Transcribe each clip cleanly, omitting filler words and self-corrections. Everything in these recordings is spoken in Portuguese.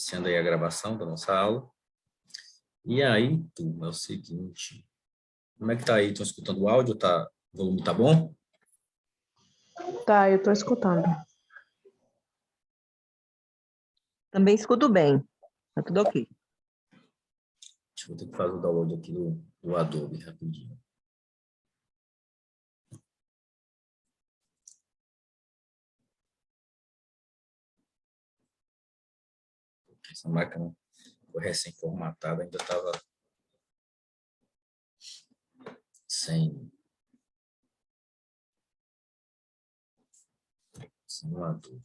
iniciando aí a gravação da nossa aula. E aí, turma, é o seguinte, como é que tá aí? Estão escutando o áudio? O volume tá bom? Tá, eu estou escutando. Também escuto bem. Tá tudo ok. Deixa eu ter que fazer o download aqui do Adobe rapidinho. Porque essa máquina foi recém-formatada, ainda estava sem o Adobe.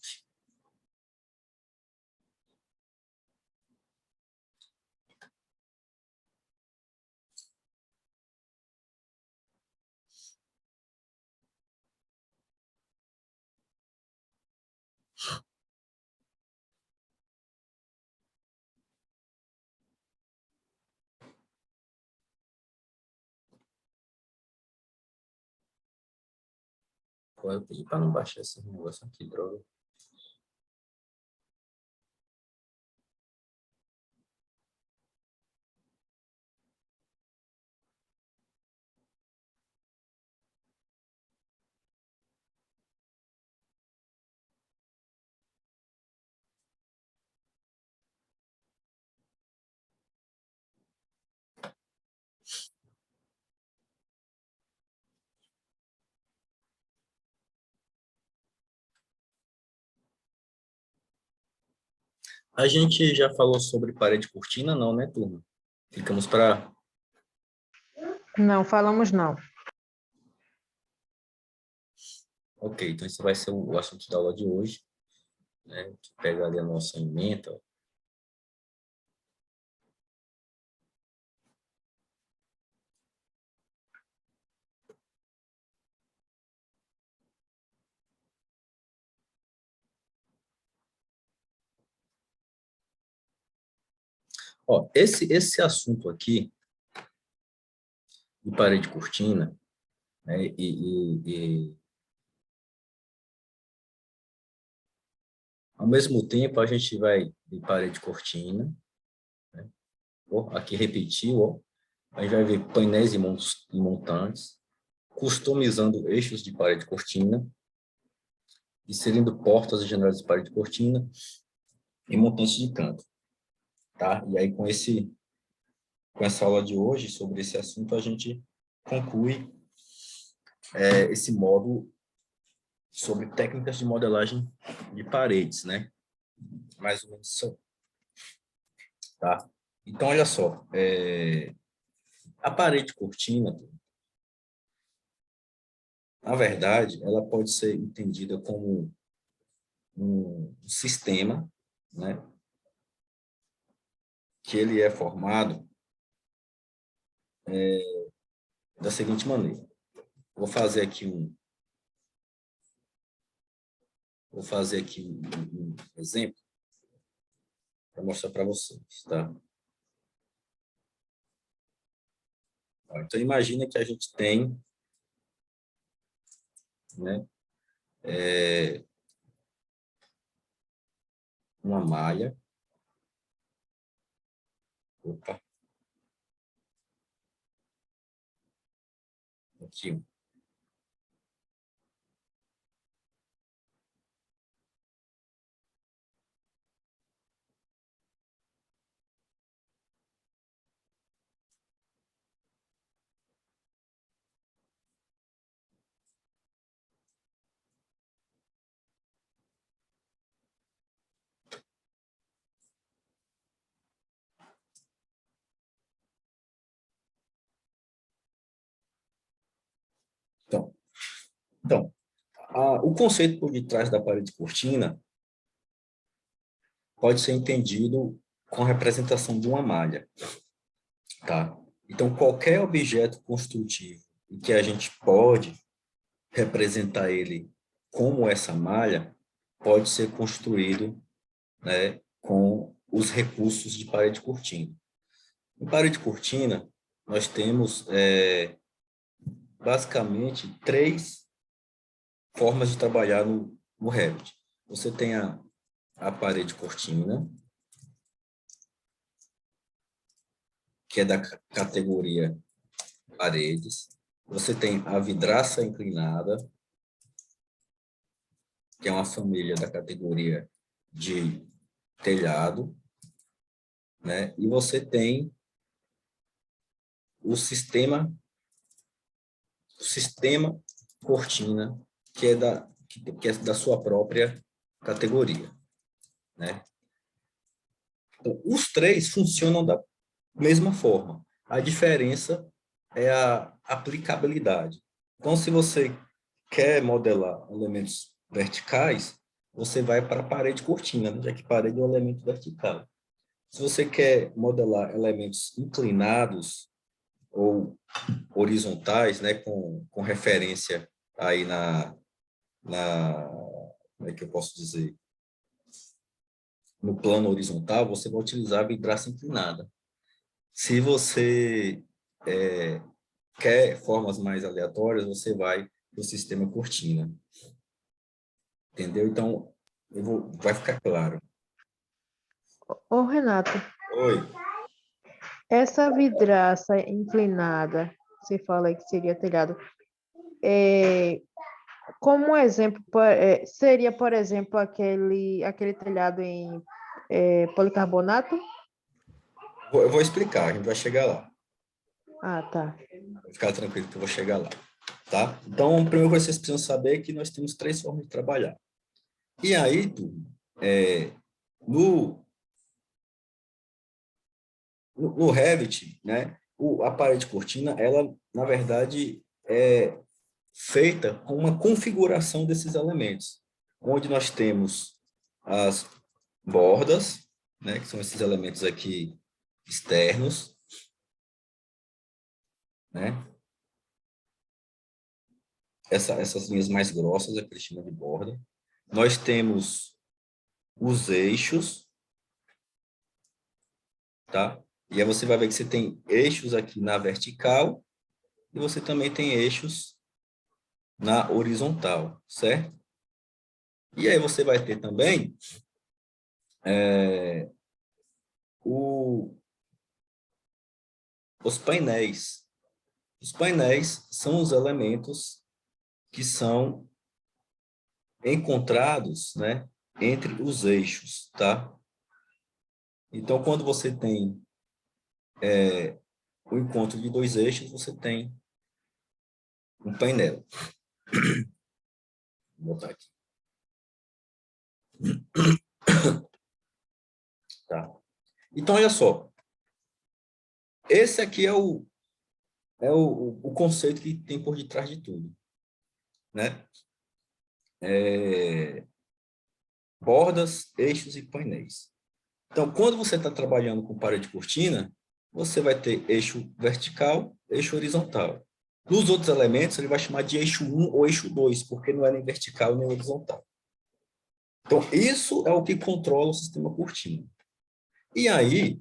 Pô, eu pedi para não baixar esse negócio aqui, droga. A gente já falou sobre parede cortina, não, né, turma? Ficamos para... Não, falamos não. Ok, então esse vai ser o assunto da aula de hoje, né? Pega ali a nossa ementa. Ó, esse assunto aqui, de parede cortina, né, ao mesmo tempo a gente vai de parede cortina, né? Ó, aqui repetiu, ó, a gente vai ver painéis e montantes, customizando eixos de parede cortina, inserindo portas e janelas de parede cortina e montantes de canto, tá? E aí com essa aula de hoje sobre esse assunto a gente conclui esse módulo sobre técnicas de modelagem de paredes, né? Mais ou menos isso, tá? Então, olha só, a parede cortina, na verdade, ela pode ser entendida como um sistema, né? Que ele é formado da seguinte maneira. Vou fazer aqui um exemplo para mostrar para vocês, tá? Então, imagina que a gente tem, né, uma malha. Opa. Aqui. Então, o conceito por detrás da parede cortina pode ser entendido com a representação de uma malha, tá? Então, qualquer objeto construtivo em que a gente pode representar ele como essa malha, pode ser construído, né, com os recursos de parede cortina. Em parede cortina, nós temos, basicamente, três formas de trabalhar no Revit. Você tem a parede cortina, que é da categoria paredes. Você tem a vidraça inclinada, que é uma família da categoria de telhado, né? E você tem o sistema cortina, que é da sua própria categoria, né? Então, os três funcionam da mesma forma. A diferença é a aplicabilidade. Então, se você quer modelar elementos verticais, você vai para a parede cortina, né? Já que parede é um elemento vertical. Se você quer modelar elementos inclinados ou horizontais, né, com referência aí como é que eu posso dizer? No plano horizontal, você vai utilizar a vidraça inclinada. Se você quer formas mais aleatórias, você vai para o sistema cortina. Entendeu? Então, vai ficar claro. Ô, Renato, Oi. essa vidraça inclinada, você fala aí que seria telhado, como um exemplo, seria, por exemplo, aquele telhado em policarbonato? Eu vou explicar, a gente vai chegar lá. Ah, tá. Vai ficar tranquilo que eu vou chegar lá. Tá? Então, primeiro vocês precisam saber que nós temos três formas de trabalhar. E aí, turma, no Revit, né, a parede cortina, ela, na verdade, é feita com uma configuração desses elementos, onde nós temos as bordas, né, que são esses elementos aqui externos, né, essas linhas mais grossas, aqui a gente chama de borda. Nós temos os eixos, tá? E aí você vai ver que você tem eixos aqui na vertical e você também tem eixos na horizontal, certo? E aí você vai ter também os painéis. Os painéis são os elementos que são encontrados, né, entre os eixos, tá? Então, quando você tem o encontro de dois eixos, você tem um painel. Vou botar aqui. Tá? Então, olha só. Esse aqui é o conceito que tem por detrás de tudo, né? Bordas, eixos e painéis. Então, quando você está trabalhando com parede cortina, você vai ter eixo vertical, eixo horizontal. Nos outros elementos, ele vai chamar de eixo 1 ou eixo 2, porque não é nem vertical nem horizontal. Então, isso é o que controla o sistema cortina. E aí,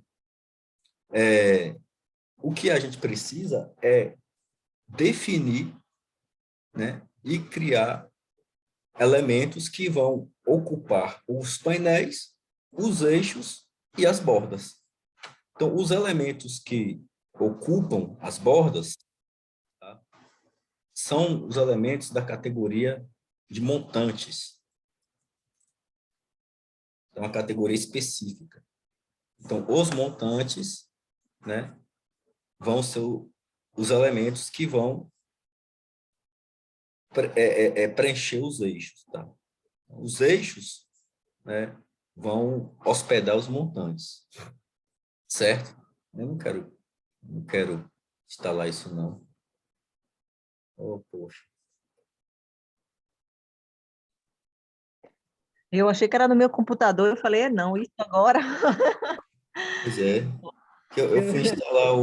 o que a gente precisa é definir, né, e criar elementos que vão ocupar os painéis, os eixos e as bordas. Então, os elementos que ocupam as bordas, tá, são os elementos da categoria de montantes. É uma categoria específica. Então, os montantes, né, vão ser os elementos que vão preencher os eixos. Tá? Os eixos, né, vão hospedar os montantes. Certo? Eu não quero instalar isso, não. Oh, poxa. Eu achei que era no meu computador, eu falei, não, isso agora. Pois é. Eu fui instalar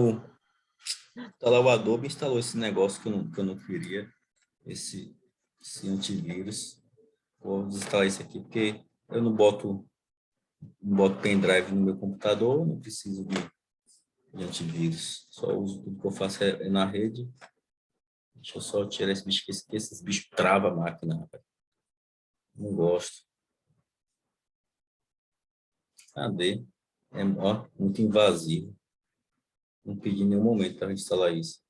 o Adobe, instalou esse negócio que eu não queria, esse antivírus. Vou desinstalar isso aqui, porque eu não boto pendrive no meu computador, não preciso de antivírus. Só uso tudo que eu faço é na rede. Deixa eu só tirar esse bicho, que esses bichos travam a máquina, rapaz. Não gosto. Cadê? Ó, muito invasivo. não pedi em nenhum momento para a gente instalar isso.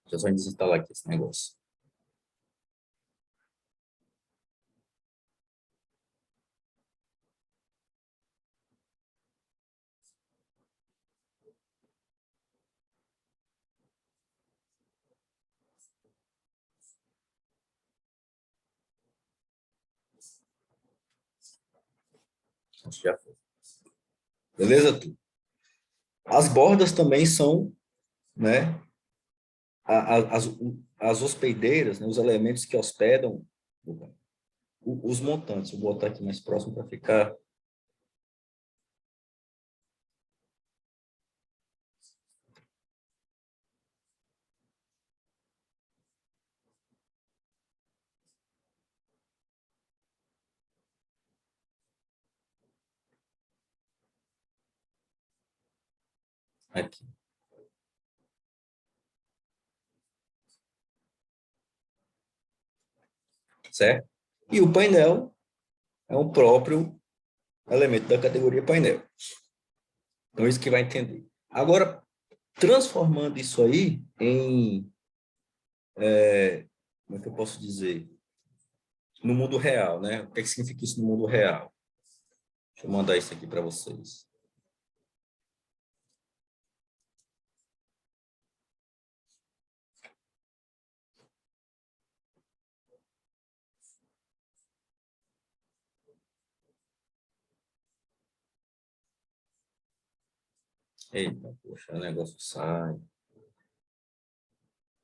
Deixa eu só desinstalar aqui esse negócio. Acho que já foi. Beleza, tu? As bordas também são, né, as hospedeiras, né, os elementos que hospedam os montantes. Vou botar aqui mais próximo para ficar. Aqui. Certo? E o painel é um próprio elemento da categoria painel. Então, isso que vai entender. Agora, transformando isso aí em, como é que eu posso dizer? No mundo real, né? O que é que significa isso no mundo real? Deixa eu mandar isso aqui para vocês. Eita, poxa, o negócio sai.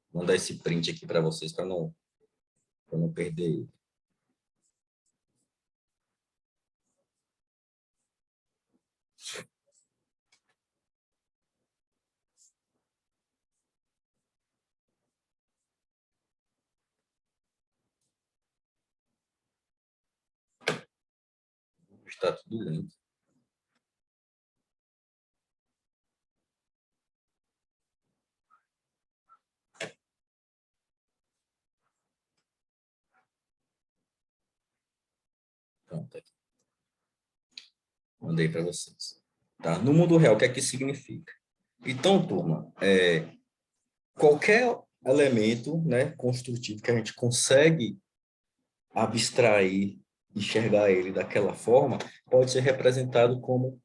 Vou mandar esse print aqui para vocês para não perder ele. Está tudo lento. Pronto, aqui. Mandei para vocês. Tá? No mundo real, o que é que isso significa? Então, turma, qualquer elemento, né, construtivo que a gente consegue abstrair, enxergar ele daquela forma, pode ser representado como,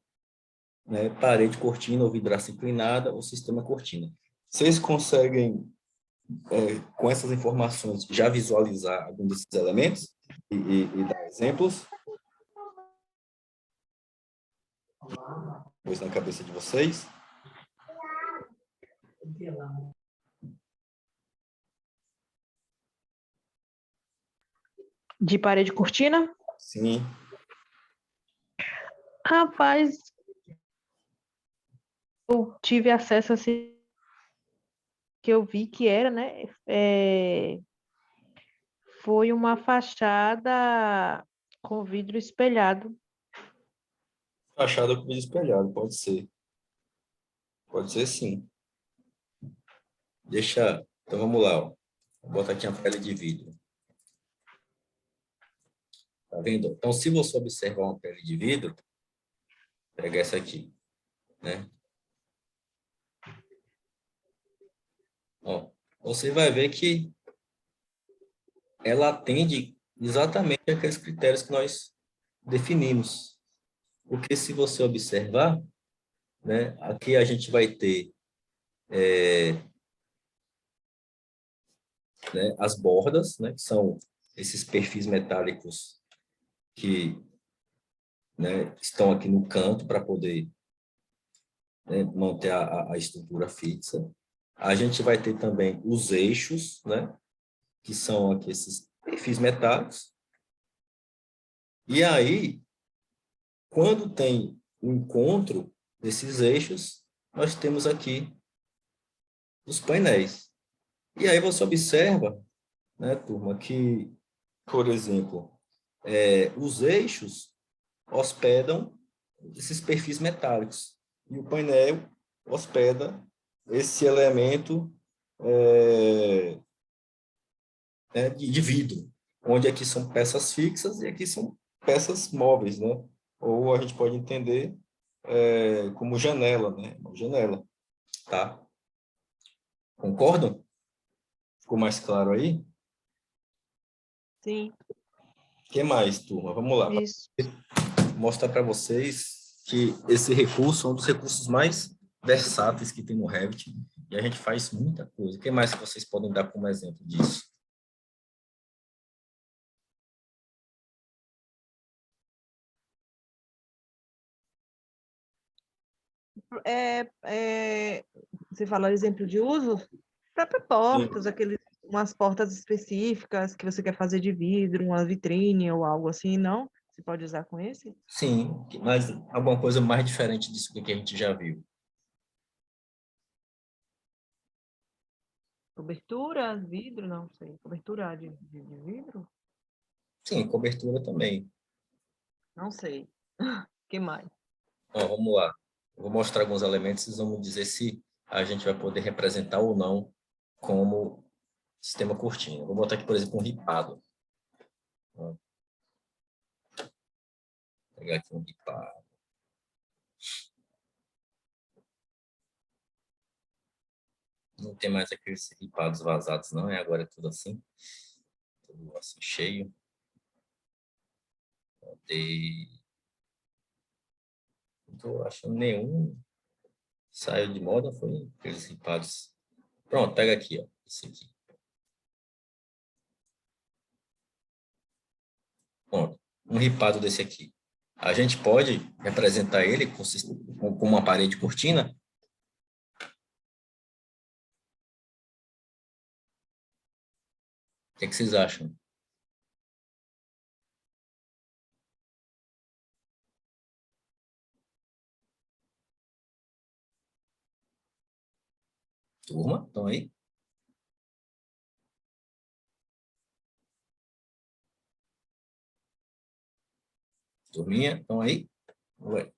né, parede, cortina, ou vidraça inclinada, ou sistema cortina. Vocês conseguem, com essas informações, já visualizar algum desses elementos e dar exemplos? Pois na cabeça de vocês? De parede cortina? Sim. Rapaz, eu tive acesso assim, que eu vi que era, né? Foi uma fachada com vidro espelhado. Fachada com vidro espelhado, pode ser. Pode ser sim. Deixa. Então vamos lá. Ó. Vou botar aqui a pele de vidro. Tá vendo? Então, se você observar uma pele de vidro, pega essa aqui, né? Ó, você vai ver que ela atende exatamente aqueles critérios que nós definimos. Porque se você observar, né, aqui a gente vai ter né, as bordas, né, que são esses perfis metálicos que, né, estão aqui no canto para poder, né, manter a estrutura fixa. A gente vai ter também os eixos, né, que são aqui esses perfis metálicos. E aí, quando tem um encontro desses eixos, nós temos aqui os painéis. E aí você observa, né, turma, que, por exemplo, os eixos hospedam esses perfis metálicos e o painel hospeda esse elemento de vidro, onde aqui são peças fixas e aqui são peças móveis, né? Ou a gente pode entender como janela, né? Uma janela, tá? Concordam? Ficou mais claro aí? Sim. O que mais, turma? Vamos lá. Isso. Mostrar para vocês que esse recurso é um dos recursos mais versáteis que tem no Revit e a gente faz muita coisa. O que mais que vocês podem dar como exemplo disso? Você falou exemplo de uso? Próprias portas, umas portas específicas que você quer fazer de vidro, uma vitrine ou algo assim, não? Você pode usar com esse? Sim, mas alguma coisa mais diferente disso que a gente já viu. Cobertura, vidro, não sei. Cobertura de vidro? Sim, cobertura também. Não sei. Que mais? Ó, vamos lá. Eu vou mostrar alguns elementos e vocês vão me dizer se a gente vai poder representar ou não como sistema cortina. Vou botar aqui, por exemplo, um ripado. Vou pegar aqui um ripado. Não tem mais aqueles ripados vazados, não. Agora é tudo assim. Tudo assim, cheio. Não estou achando nenhum saiu de moda, foi aqueles ripados. Pronto, pega aqui, ó. Esse aqui. Pronto. Um ripado desse aqui. A gente pode representar ele com uma parede cortina? O que é que vocês acham? Turma, estão aí? Turminha, estão aí? Ué.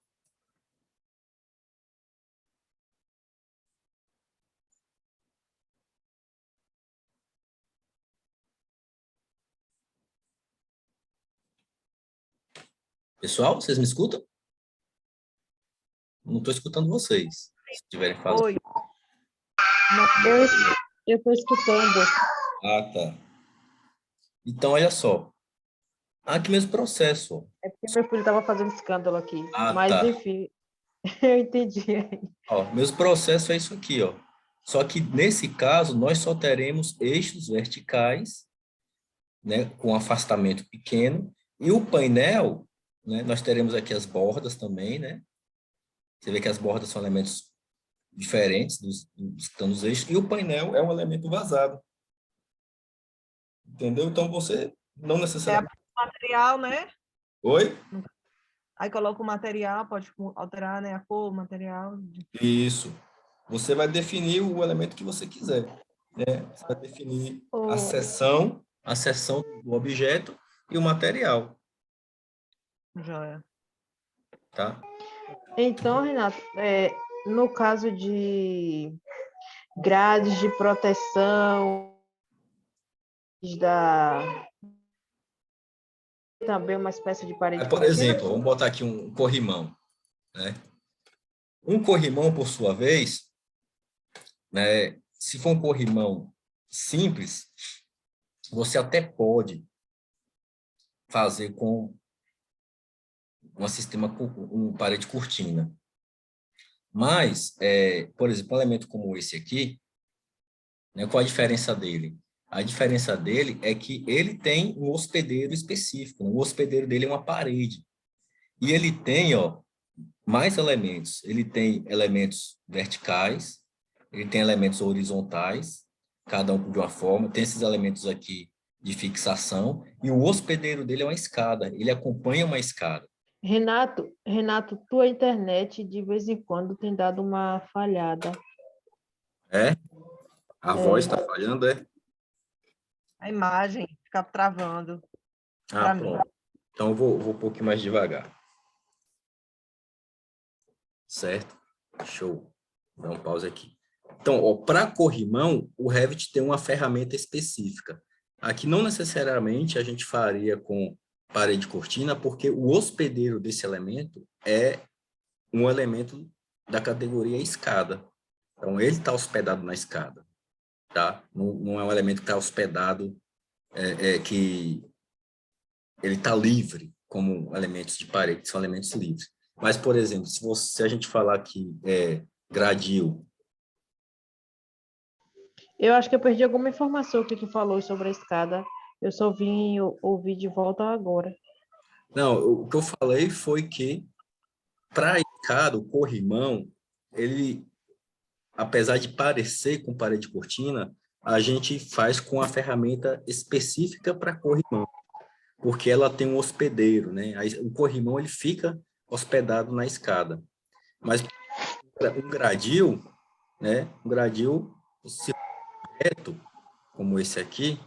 Pessoal, vocês me escutam? Não estou escutando vocês. Se tiverem falando. Oi. Eu estou escutando. Ah, tá. Então, olha só. Aqui mesmo processo. Ó. É porque meu filho estava fazendo escândalo aqui. Ah, Mas, tá. enfim, eu entendi. Ó, meus processos é isso aqui, ó. Só que nesse caso nós só teremos eixos verticais, né, com afastamento pequeno, e o painel, né, nós teremos aqui as bordas também, né? Você vê que as bordas são elementos diferentes dos que estão nos eixos, e o painel é um elemento vazado. Entendeu? Então você não necessariamente. Material, né? Oi? Aí coloca o material, pode alterar, né, a cor, o material. Isso. Você vai definir o elemento que você quiser, né? Você vai definir a seção do objeto e o material, Joia. tá? Então, Renato, no caso de grades de proteção, da também uma espécie de parede Por cortina? exemplo, vamos botar aqui um corrimão, né? Um corrimão, por sua vez, né, se for um corrimão simples, você até pode fazer com um sistema com parede cortina. Mas, por exemplo, um elemento como esse aqui, né, qual a diferença dele? A diferença dele é que ele tem um hospedeiro específico. Né? O hospedeiro dele é uma parede. E ele tem, ó, mais elementos. Ele tem elementos verticais, ele tem elementos horizontais, cada um de uma forma. Tem esses elementos aqui de fixação. E o hospedeiro dele é uma escada. Ele acompanha uma escada. Renato, tua internet de vez em quando tem dado uma falhada. É? A voz está falhando, é? A imagem fica travando Ah, para mim. pronto. Então, eu vou um pouquinho mais devagar. Certo? Show. Vou dar um pause aqui. Então, para corrimão, o Revit tem uma ferramenta específica. Aqui, não necessariamente, a gente faria com parede cortina, porque o hospedeiro desse elemento é um elemento da categoria escada. Então, ele está hospedado na escada, tá? Não é um elemento que está hospedado, que ele está livre, como elementos de parede, que são elementos livres. Mas, por exemplo, se a gente falar que gradil. Eu acho que eu perdi alguma informação que tu falou sobre a escada. Eu só vim ouvir de volta agora. Não, o que eu falei foi que, para a escada, o corrimão, ele, apesar de parecer com parede cortina, a gente faz com a ferramenta específica para corrimão, porque ela tem um hospedeiro, né? Aí, o corrimão, ele fica hospedado na escada. Mas um gradil, né? Um gradil, se reto, como esse aqui,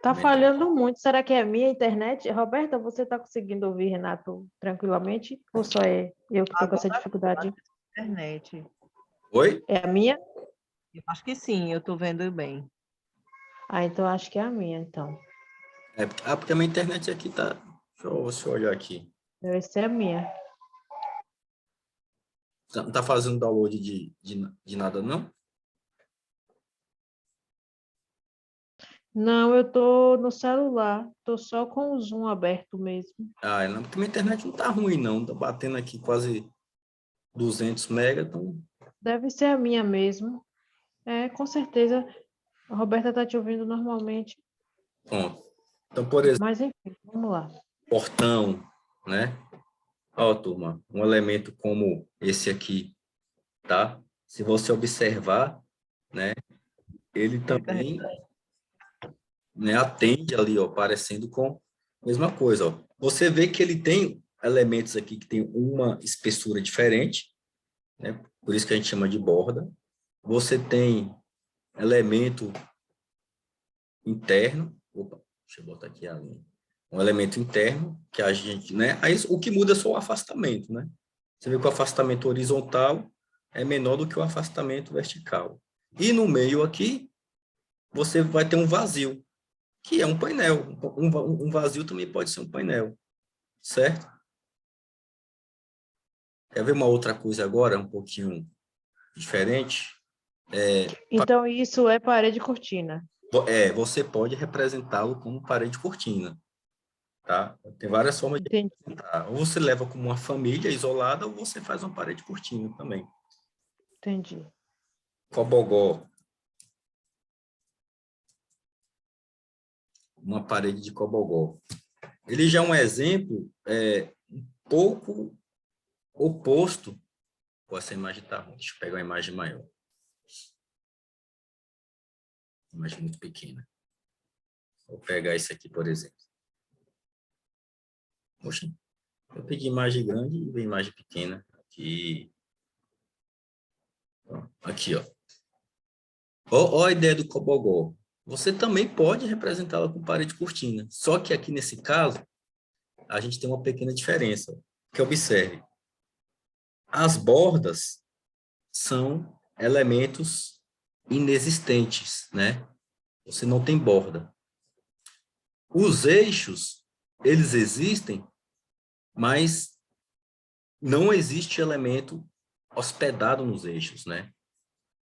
Tá falhando muito. Será que é a minha internet? Roberta, você tá conseguindo ouvir Renato tranquilamente? Ou só é eu que tô com essa Agora, dificuldade? internet. oi? É a minha? Eu acho que sim, eu estou vendo bem. Ah, então acho que é a minha, então. Porque a minha internet aqui tá... Deixa eu olhar aqui. Deve ser a minha. Não tá fazendo download de nada, não? Não, eu tô no celular. Tô só com o Zoom aberto mesmo. Ah, não, porque minha internet não tá ruim, não. Tá batendo aqui quase 200 mega, então... Deve ser a minha mesmo. É, com certeza. A Roberta tá te ouvindo normalmente. Pronto. Então, por exemplo, Mas enfim, vamos lá. portão, né? Ó, turma, um elemento como esse aqui, tá? Se você observar, né? Ele também, né, atende ali, ó, parecendo com a mesma coisa, ó. Você vê que ele tem elementos aqui que tem uma espessura diferente, né? Por isso que a gente chama de borda. Você tem elemento interno, opa, deixa eu botar aqui a linha. Um elemento interno que a gente, né? Aí o que muda é só o afastamento, né? Você vê que o afastamento horizontal é menor do que o afastamento vertical. E no meio aqui, você vai ter um vazio, que é um painel. Um vazio também pode ser um painel, certo? Quer ver uma outra coisa agora, um pouquinho diferente? Então, isso é parede cortina. Você pode representá-lo como parede cortina, tá? Tem várias formas de Entendi. representar. Ou você leva como uma família isolada, ou você faz uma parede cortina também. Entendi. Cobogó. Uma parede de cobogó. Ele já é um exemplo um pouco oposto. Pô, essa imagem está ruim. Deixa eu pegar uma imagem maior. Imagem muito pequena. Vou pegar esse aqui, por exemplo. Poxa, eu pedi imagem grande e veio imagem pequena. Aqui, ó. Ó a ideia do cobogó. Você também pode representá-la com parede cortina. Só que aqui, nesse caso, a gente tem uma pequena diferença. Que observe. As bordas são elementos inexistentes, né? Você não tem borda. Os eixos, eles existem, mas não existe elemento hospedado nos eixos, né?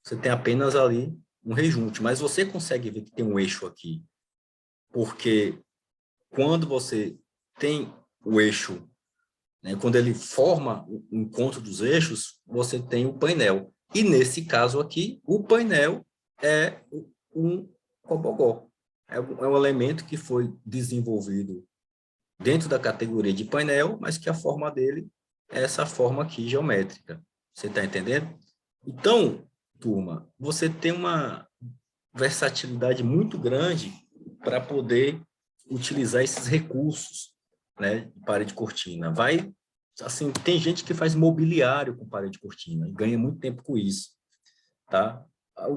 Você tem apenas ali um rejunte, mas você consegue ver que tem um eixo aqui, porque quando você tem o eixo, né, quando ele forma o encontro dos eixos, você tem o painel. E nesse caso aqui, o painel é um cobogó. É um elemento que foi desenvolvido dentro da categoria de painel, mas que a forma dele é essa forma aqui geométrica. Você está entendendo? Então, turma, você tem uma versatilidade muito grande para poder utilizar esses recursos, né, de parede cortina. Assim, tem gente que faz mobiliário com parede cortina e ganha muito tempo com isso, tá?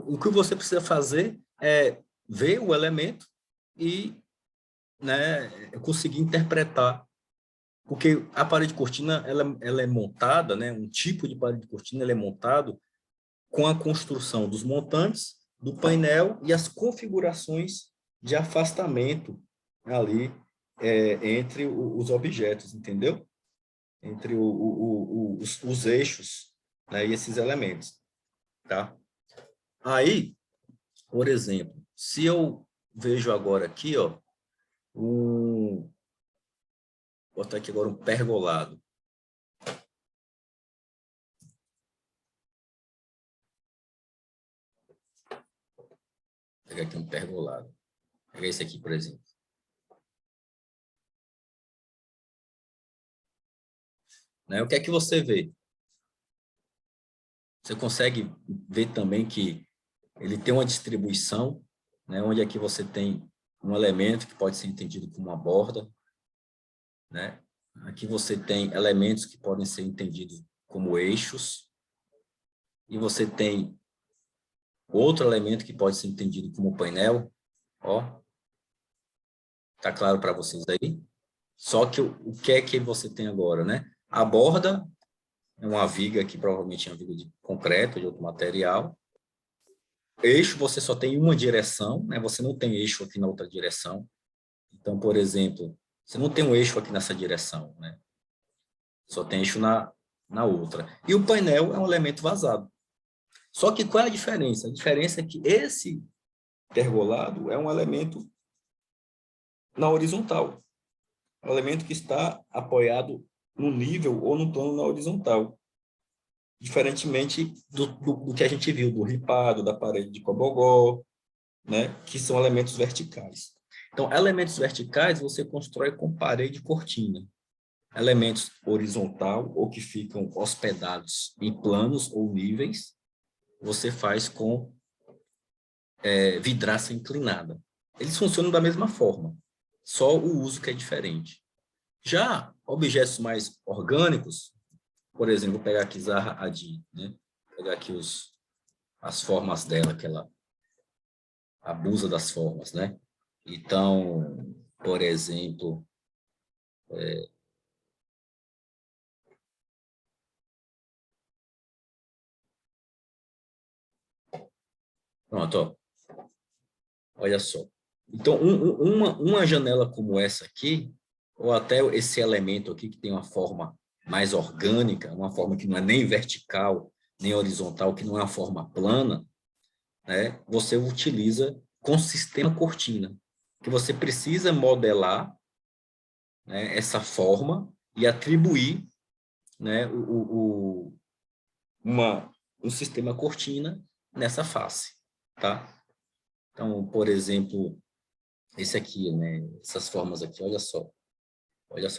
O que você precisa fazer é ver o elemento e, né, conseguir interpretar Porque a parede cortina, ela é montada, né? Um tipo de parede cortina, ela é montado com a construção dos montantes, do painel e as configurações de afastamento ali entre os objetos, entendeu? Entre os eixos, né, e esses elementos, tá? Aí, por exemplo, se eu vejo agora aqui, ó, vou botar aqui agora um pergolado. Vou pegar aqui um pergolado. Vou pegar esse aqui, por exemplo. Né? O que é que você vê? Você consegue ver também que ele tem uma distribuição, né, onde aqui você tem um elemento que pode ser entendido como uma borda, né? Aqui você tem elementos que podem ser entendidos como eixos, e você tem outro elemento que pode ser entendido como painel, ó. Tá claro para vocês aí? Só que o que é que você tem agora, né? A borda é uma viga que provavelmente é uma viga de concreto, de outro material. Eixo, você só tem uma direção, né? Você não tem eixo aqui na outra direção. Então, por exemplo, você não tem um eixo aqui nessa direção, né? Só tem eixo na outra. E o painel é um elemento vazado. Só que qual é a diferença? A diferença é que esse pergolado é um elemento na horizontal. É um elemento que está apoiado no nível ou no plano na horizontal. Diferentemente do que a gente viu, do ripado, da parede de Cobogó, né? Que são elementos verticais. Então, elementos verticais você constrói com parede e cortina. Elementos horizontal ou que ficam hospedados em planos ou níveis, você faz com vidraça inclinada. Eles funcionam da mesma forma, só o uso que é diferente. Já objetos mais orgânicos, por exemplo, vou pegar aqui Zaha Hadid, né? Vou pegar aqui as formas dela, que ela abusa das formas, né? Então, por exemplo, pronto, ó, olha só. Então, uma janela como essa aqui, ou até esse elemento aqui que tem uma forma mais orgânica, uma forma que não é nem vertical, nem horizontal, que não é uma forma plana, né? Você utiliza com sistema cortina, que você precisa modelar, né, essa forma e atribuir, né, um sistema cortina nessa face, tá? Então, por exemplo, esse aqui, né, essas formas aqui, olha só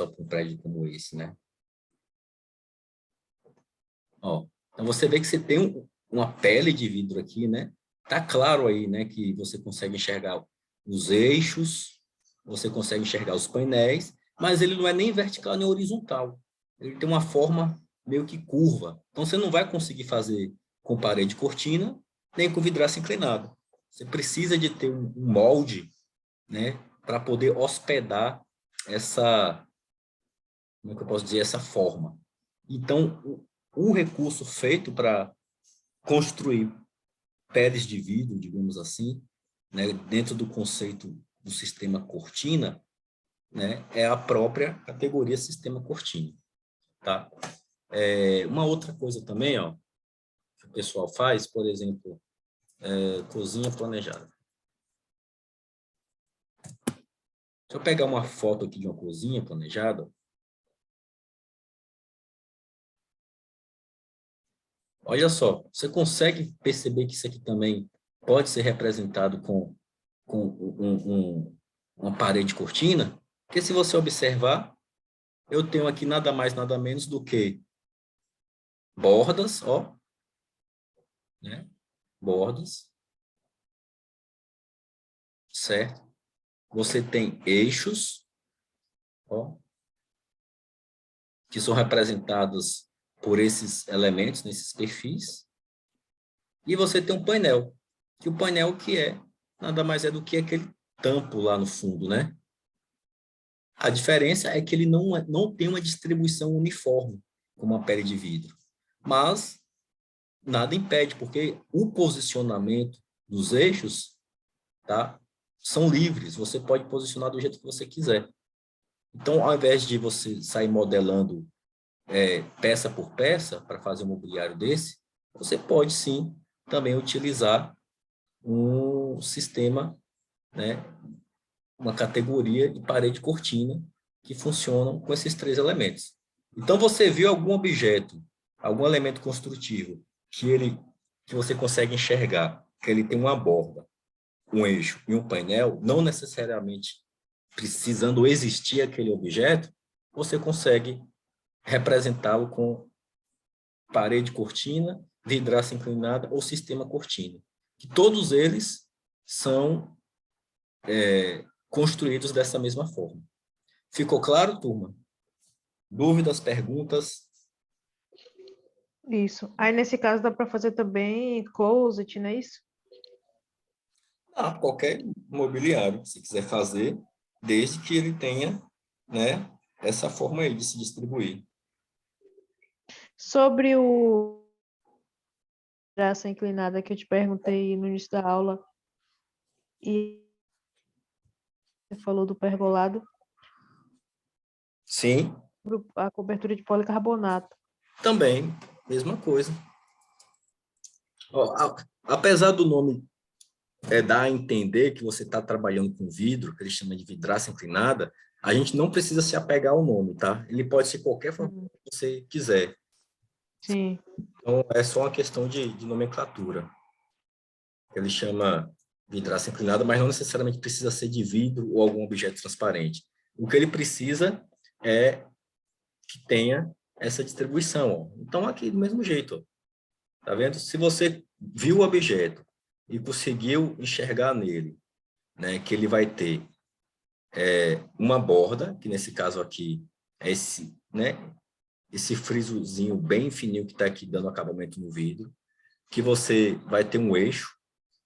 para um prédio como esse, né? Ó, então você vê que você tem uma pele de vidro aqui, né? Tá claro aí, né, que você consegue enxergar os eixos, você consegue enxergar os painéis, mas ele não é nem vertical nem horizontal. Ele tem uma forma meio que curva. Então você não vai conseguir fazer com parede cortina, nem com vidraça inclinada. Você precisa de ter um molde, né, para poder hospedar essa, como é que eu posso dizer, essa forma. Então, o recurso feito para construir peles de vidro, digamos assim, né, dentro do conceito do sistema cortina, né, é a própria categoria sistema cortina, tá? Uma outra coisa também, ó, que o pessoal faz, por exemplo, cozinha planejada. Se eu pegar uma foto aqui de uma cozinha planejada, olha só, você consegue perceber que isso aqui também pode ser representado com uma parede cortina? Porque se você observar, eu tenho aqui nada mais, nada menos do que bordas, ó, né? Bordas, certo? Você tem eixos, ó, que são representados por esses elementos, nesses perfis. E você tem um painel, que o painel que é nada mais é do que aquele tampo lá no fundo, né? A diferença é que ele não tem uma distribuição uniforme, como a pele de vidro. Mas nada impede, porque o posicionamento dos eixos, tá, são livres. Você pode posicionar do jeito que você quiser. Então, ao invés de você sair modelando peça por peça para fazer um mobiliário desse, você pode sim também utilizar um sistema, né, uma categoria de parede e cortina que funcionam com esses três elementos. Então, você viu algum objeto, algum elemento construtivo que você consegue enxergar, que ele tem uma borda, um eixo e um painel, não necessariamente precisando existir aquele objeto, você consegue representá-lo com parede cortina, vidraça inclinada ou sistema cortina. Que todos eles são construídos dessa mesma forma. Ficou claro, turma? Dúvidas, perguntas? Isso. Aí, nesse caso, dá para fazer também closet, não é isso? Qualquer mobiliário, se quiser fazer, desde que ele tenha, né, essa forma aí de se distribuir. Sobre o vidraça inclinada que eu te perguntei no início da aula, e você falou do pergolado, Sim, a cobertura de policarbonato. também, mesma coisa. Ó, apesar do nome dar a entender que você está trabalhando com vidro, que eles chamam de vidraça inclinada, a gente não precisa se apegar ao nome, tá? Ele pode ser qualquer forma que você quiser. Sim. Então, é só uma questão de nomenclatura. Ele chama vidraça inclinada, mas não necessariamente precisa ser de vidro ou algum objeto transparente. O que ele precisa é que tenha essa distribuição. Ó. Então, aqui do mesmo jeito. Ó. Tá vendo? Se você viu o objeto e conseguiu enxergar nele, né, que ele vai ter uma borda, que nesse caso aqui é esse, né, esse frisozinho bem fininho que está aqui dando acabamento no vidro, que você vai ter um eixo,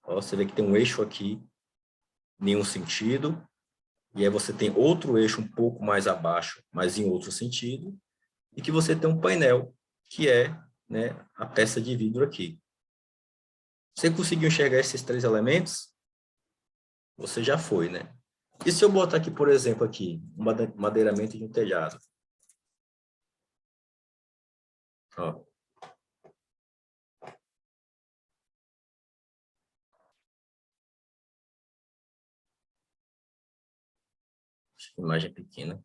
ó, você vê que tem um eixo aqui, em um sentido, e aí você tem outro eixo um pouco mais abaixo, mas em outro sentido, e que você tem um painel, que é, né, a peça de vidro aqui. Você conseguiu enxergar esses três elementos? Você já foi, né? E se eu botar aqui, por exemplo, aqui, um madeiramento de um telhado? Ó. Acho que a imagem é pequena.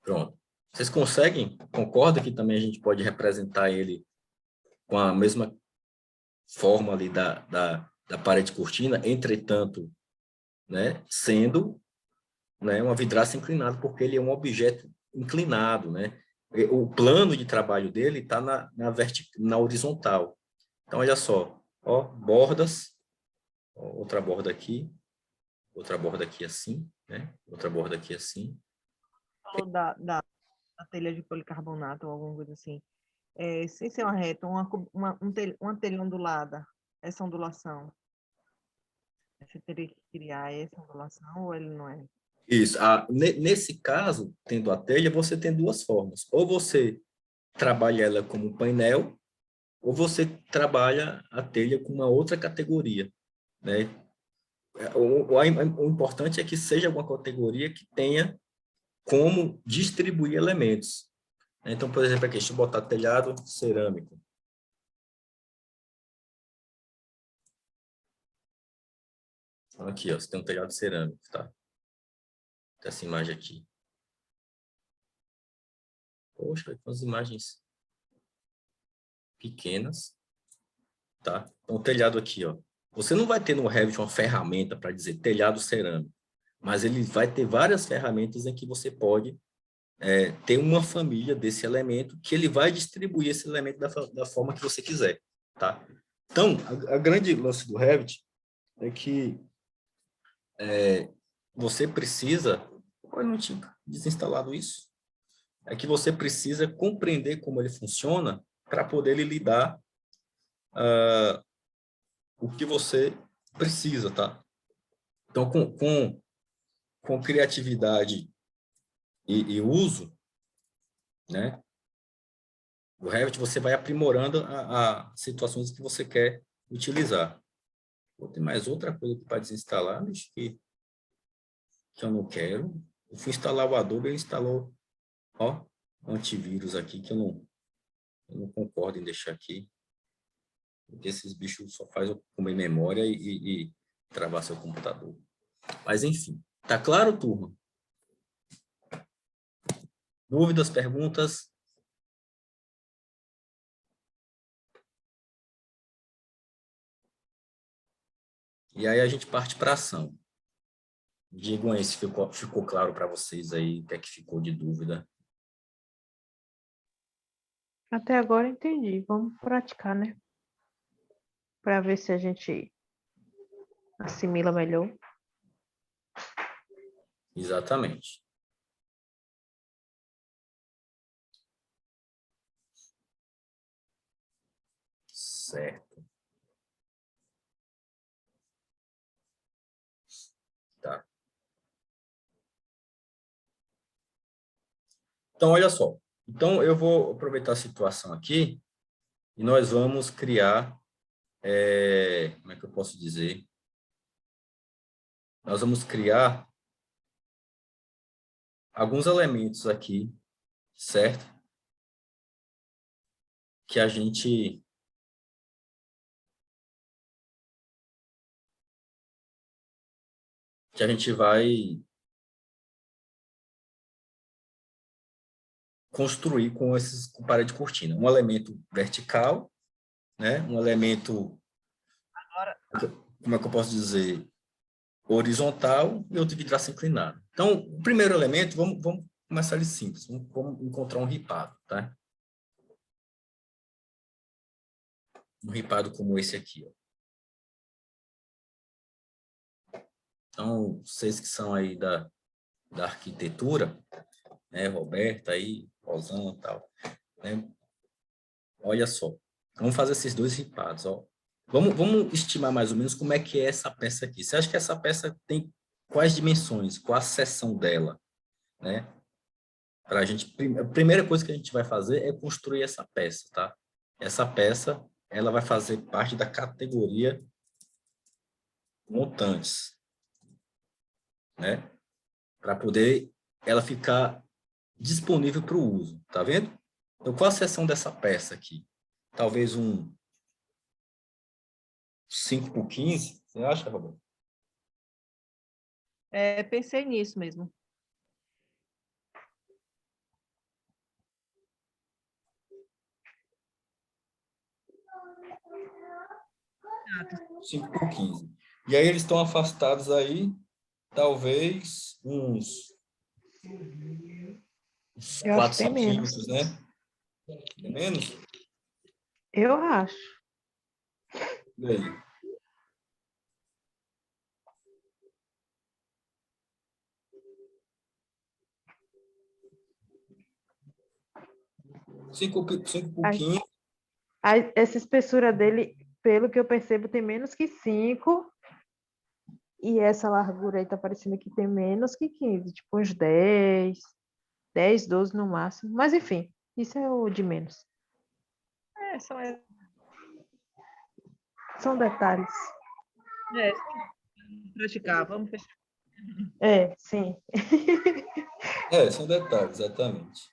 Pronto. Vocês conseguem? Concorda que também a gente pode representar ele com a mesma forma ali da parede cortina, entretanto, né, sendo, né, uma vidraça inclinada, porque ele é um objeto inclinado, né? O plano de trabalho dele está na horizontal. Então, olha só, ó, bordas, ó, outra borda aqui assim, né? Outra borda aqui assim. Falou da telha de policarbonato ou alguma coisa assim. Sem ser uma reta, uma telha ondulada, essa ondulação. Você teria que criar essa ondulação ou ele não é? Isso. Nesse caso, tendo a telha, você tem duas formas. Ou você trabalha ela como um painel, ou você trabalha a telha com uma outra categoria, né? O importante é que seja uma categoria que tenha como distribuir elementos. Então, por exemplo, aqui, deixa eu botar telhado cerâmico. Aqui, ó, você tem um telhado cerâmico, tá? Essa imagem aqui. Poxa, com as imagens pequenas, tá? Então, o telhado aqui, ó. Você não vai ter no Revit uma ferramenta para dizer telhado cerâmico, mas ele vai ter várias ferramentas em que você pode ter uma família desse elemento que ele vai distribuir esse elemento da forma que você quiser, tá? Então, a grande lance do Revit é que você precisa... Eu não tinha desinstalado isso. É que você precisa compreender como ele funciona para poder lhe dar o que você precisa, tá? Então, com com criatividade e uso, né? O Revit, você vai aprimorando a situações que você quer utilizar. Vou ter mais outra coisa para desinstalar, bicho, que eu não quero. Eu fui instalar o Adobe, ele instalou, ó, antivírus aqui, que eu não concordo em deixar aqui. Porque esses bichos só fazem eu comer memória e travar seu computador. Mas, enfim. Tá claro, turma? Dúvidas, perguntas? E aí a gente parte para a ação. Digam aí se ficou claro para vocês aí, o que é que ficou de dúvida. Até agora entendi. Vamos praticar, né? Para ver se a gente assimila melhor. Exatamente. Certo. Tá. Então, olha só. Então, eu vou aproveitar a situação aqui e nós vamos criar, como é que eu posso dizer? Nós vamos criar alguns elementos aqui, certo? Que a gente vai construir com parede de cortina. Um elemento vertical, né? Um elemento, Agora, como é que eu posso dizer? Horizontal e outro de traço inclinado. Então, o primeiro elemento, vamos começar de simples. Vamos encontrar um ripado, tá? Um ripado como esse aqui, ó. Então, vocês que são aí da arquitetura, né, Roberta aí, Rosana e tal, né? Olha só, vamos fazer esses dois ripados, ó. Vamos estimar mais ou menos como é que é essa peça aqui. Você acha que essa peça tem quais dimensões, qual a seção dela, né? Para a gente, a primeira coisa que a gente vai fazer é construir essa peça, tá? Essa peça, ela vai fazer parte da categoria montantes, né? Para poder ela ficar disponível para o uso, tá vendo? Então, qual a seção dessa peça aqui? Talvez um 5 por 15, você acha, Roberto? pensei nisso mesmo. Ah, 5 por 15. E aí eles estão afastados aí, talvez uns Eu acho 4 que tem menos. centímetros, né? É menos? Eu acho. E aí? Cinco por Ai, 15. essa espessura dele, pelo que eu percebo, tem menos que 5. E essa largura aí tá parecendo que tem menos que 15. Tipo uns 10, 12 no máximo. Mas enfim, isso é o de menos. são, São detalhes. sim, praticar, vamos fechar. Sim. São detalhes, exatamente.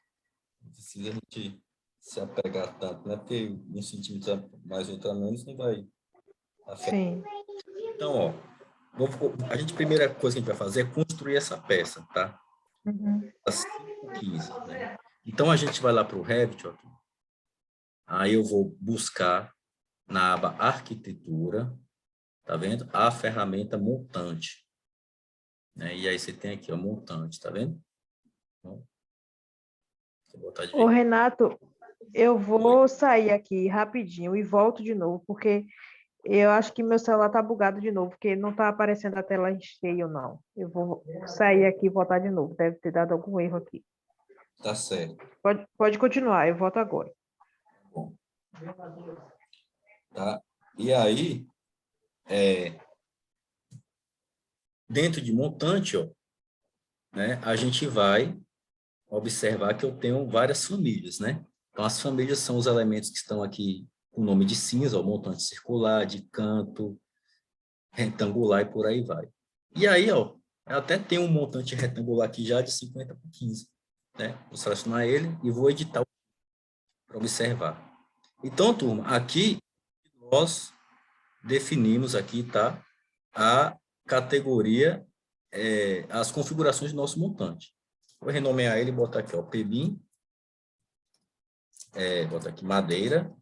Não precisa a gente se apegar tanto, né? Porque 1 centímetro a mais, outro a menos não vai afetar. Sim. Então, ó, a primeira coisa que a gente vai fazer é construir essa peça, tá? Uhum. Das 5 por 15, né? Então, a gente vai lá para o Revit, ó. Aí eu vou buscar na aba Arquitetura, tá vendo? A ferramenta montante. Né? E aí você tem aqui, ó, montante, tá vendo? Então, vou botar de Ô, vez. Renato, eu vou sair aqui rapidinho e volto de novo, porque eu acho que meu celular tá bugado de novo, porque não tá aparecendo a tela cheia ou não. Eu vou sair aqui e voltar de novo. Deve ter dado algum erro aqui. Tá certo. Pode continuar, eu volto agora. Bom, tá? E aí, dentro de montante, ó, né, a gente vai observar que eu tenho várias famílias, né? Então, as famílias são os elementos que estão aqui com o nome de cinza, o montante circular, de canto, retangular e por aí vai. E aí, ó, eu até tenho um montante retangular aqui já de 50 por 15, né? Vou selecionar ele e vou editar para observar. Então, turma, aqui nós definimos aqui, tá? A categoria, as configurações do nosso montante. Vou renomear ele e botar aqui, ó, PBIM, botar aqui madeira,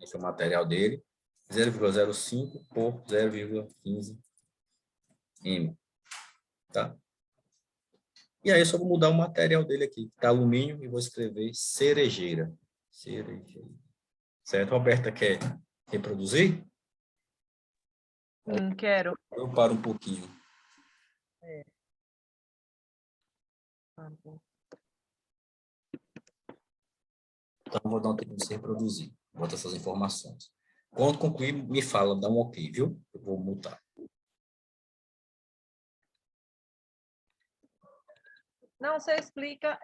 esse é o material dele, 0,05 por 0,15 M, tá? E aí eu só vou mudar o material dele aqui, tá alumínio, e vou escrever cerejeira. Cerejeira. Certo? Roberta quer reproduzir? Quero. Eu paro um pouquinho. É. Tá bom. Então, eu vou dar um tempo de você reproduzir. Bota essas informações. Quando concluir, me fala, dá um ok, viu? Eu vou mutar. Não, você explica.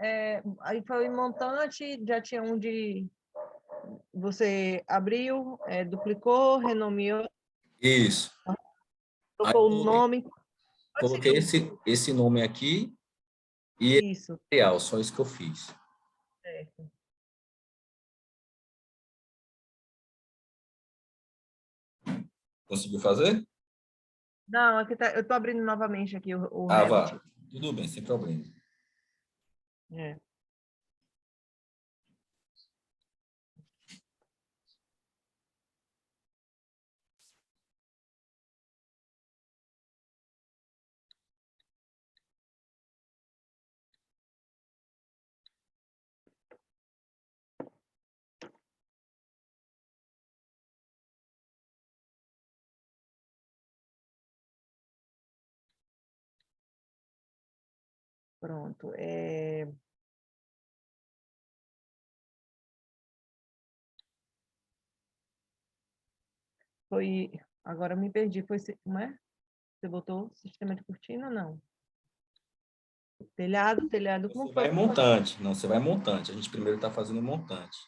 Aí foi o montante, já tinha um de. Você abriu, duplicou, renomeou, Isso. Aí trocou o nome. Pode coloquei seguir. esse nome aqui e esse Isso. material, só isso que eu fiz. Certo. Conseguiu fazer? Não, aqui tá, eu estou abrindo novamente aqui o Ah, Revit. vá. Tudo bem, sem problema. É. Pronto. Foi. Agora eu me perdi. Foi, como é? Você botou sistema de cortina? Não. Telhado, como Você foi? vai montante. Não, você vai montante. A gente primeiro está fazendo montante.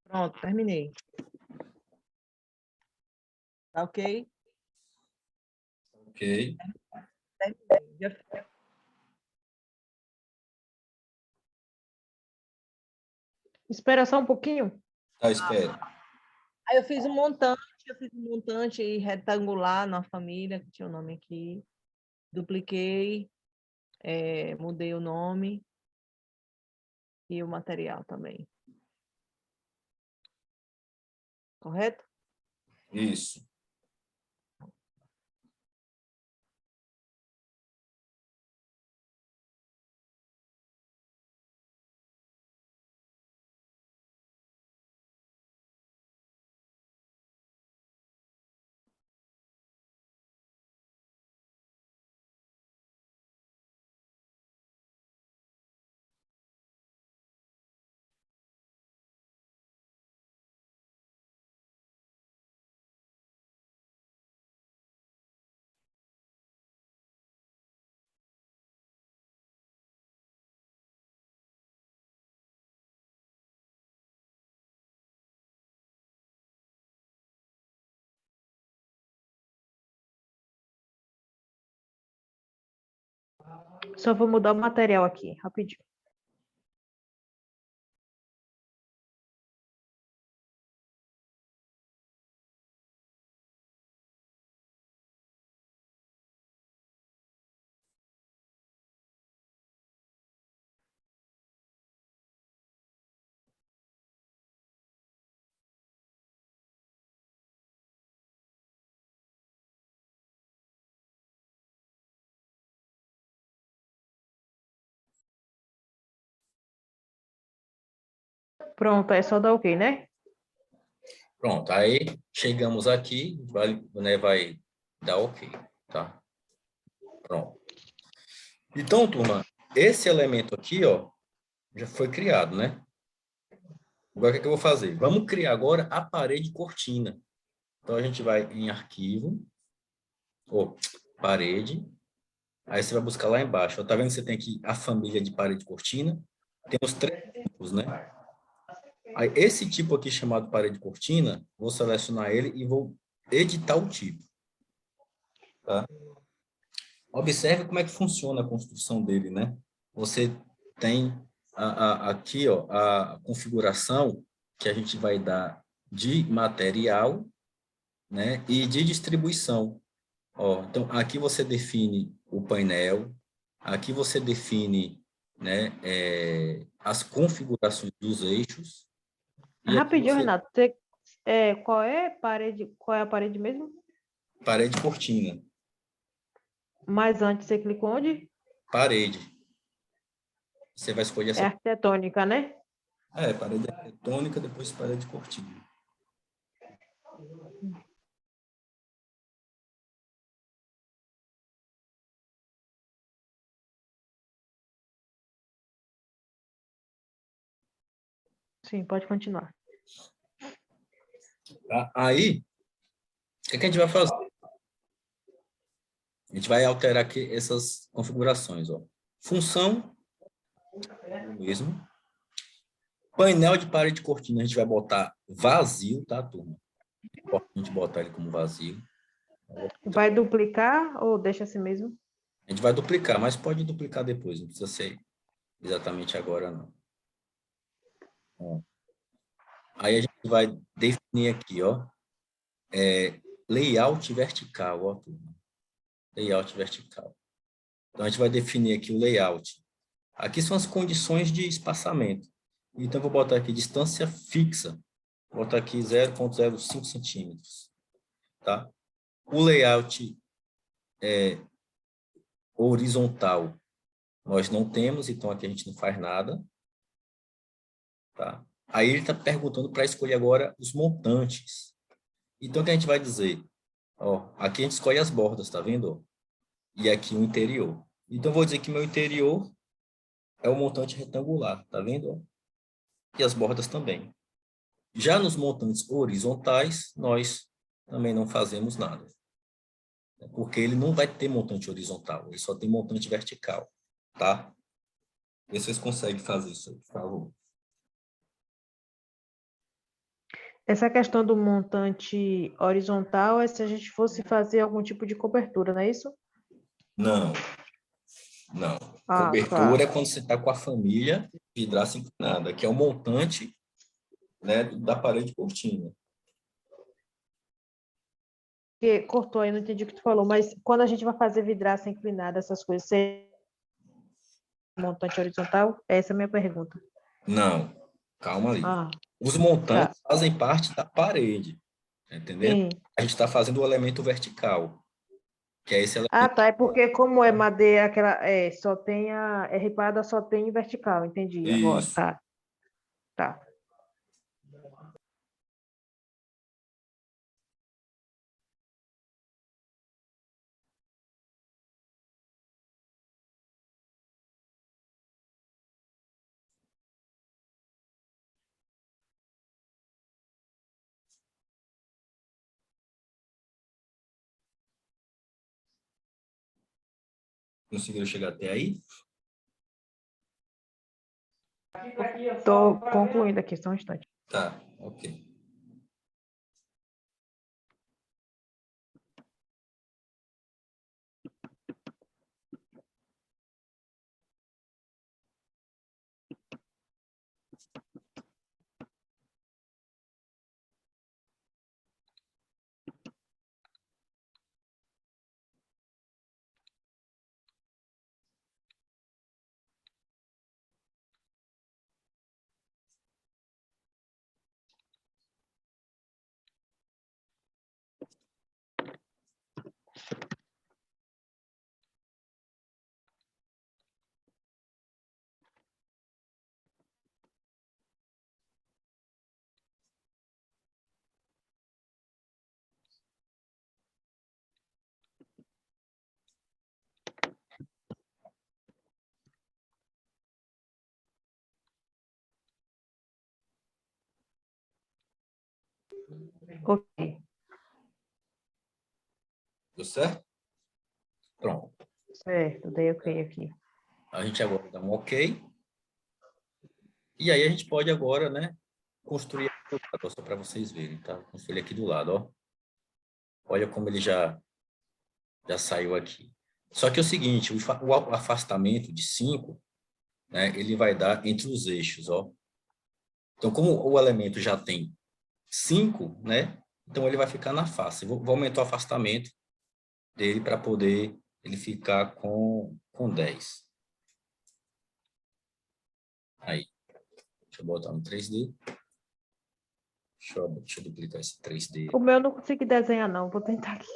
Pronto, terminei. Tá ok? Ok. Terminei. Espera só um pouquinho. Tá, espera. Aí eu fiz um montante retangular na família, que tinha o nome aqui. Dupliquei, mudei o nome e o material também. Correto? Isso. Só vou mudar o material aqui, rapidinho. Pronto, é só dar ok, né? Pronto, aí chegamos aqui, vai dar ok, tá? Pronto. Então, turma, esse elemento aqui, ó, já foi criado, né? Agora, o que é que eu vou fazer? Vamos criar agora a parede cortina. Então, a gente vai em arquivo, ou parede, aí você vai buscar lá embaixo. Ó, tá vendo que você tem aqui a família de parede cortina? Tem os três tipos, né? Aí, esse tipo aqui chamado parede cortina, vou selecionar ele e vou editar o tipo, tá? Observe como é que funciona a construção dele, né? Você tem aqui, ó, a configuração que a gente vai dar de material, né, e de distribuição. Ó, então, aqui você define o painel, aqui você define, né, as configurações dos eixos, e aqui Rapidinho, você... Renato. Qual é a parede mesmo? Parede cortina, Mas antes você clicou onde? parede. Você vai escolher É essa... arquitetônica, né? parede arquitetônica, depois parede cortina. Sim, pode continuar. Tá? Aí, o que a gente vai fazer? A gente vai alterar aqui essas configurações, ó. Função, o mesmo. Painel de parede cortina, a gente vai botar vazio, tá, turma? É importante botar ele como vazio. Vai duplicar ou deixa assim mesmo? A gente vai duplicar, mas pode duplicar depois, não precisa ser exatamente agora, não. Ó. Aí a gente vai definir aqui, ó, layout vertical, ó, turma. Layout vertical. Então, a gente vai definir aqui o layout. Aqui são as condições de espaçamento. Então, eu vou botar aqui distância fixa. Vou botar aqui 0,05 centímetros. Tá? O layout horizontal nós não temos, então aqui a gente não faz nada. Tá? Aí ele está perguntando para escolher agora os montantes. Então, o que a gente vai dizer? Ó, aqui a gente escolhe as bordas, tá vendo? E aqui o interior. Então, eu vou dizer que meu interior é o montante retangular, tá vendo? E as bordas também. Já nos montantes horizontais, nós também não fazemos nada, porque ele não vai ter montante horizontal, ele só tem montante vertical, tá? Vê se vocês conseguem fazer isso aí, por favor. Essa questão do montante horizontal é se a gente fosse fazer algum tipo de cobertura, não é isso? Não, não. Ah, Cobertura tá. é quando você está com a família vidraça inclinada, que é o montante, né, da parede cortina. Porque cortou aí, não entendi o que tu falou, mas quando a gente vai fazer vidraça inclinada, essas coisas, você montante horizontal? Essa é a minha pergunta. Não, calma ali. Ah, Os tá. montantes fazem parte da parede, tá entendendo? Sim. A gente está fazendo o elemento vertical, que é esse Ah, elemento. tá. É porque como é madeira, só tem é ripada, só tem vertical, entendi agora. Isso. Tá, tá. Conseguiram chegar até aí? Estou concluindo aqui, só um instante. Tá, ok. Ok, Deu certo? Pronto. certo, dei ok aqui. A gente agora dá um ok. E aí a gente pode agora, né, construir só para vocês verem, tá? Construir aqui do lado, ó. Olha como ele já saiu aqui. Só que é o seguinte, o afastamento de 5, né, ele vai dar entre os eixos, ó. Então, como o elemento já tem 5, né, então ele vai ficar na face. Vou aumentar o afastamento dele para poder ele ficar com 10. Aí, deixa eu botar no 3D. Deixa eu duplicar esse 3D. O meu eu não consegui desenhar, não. Vou tentar aqui.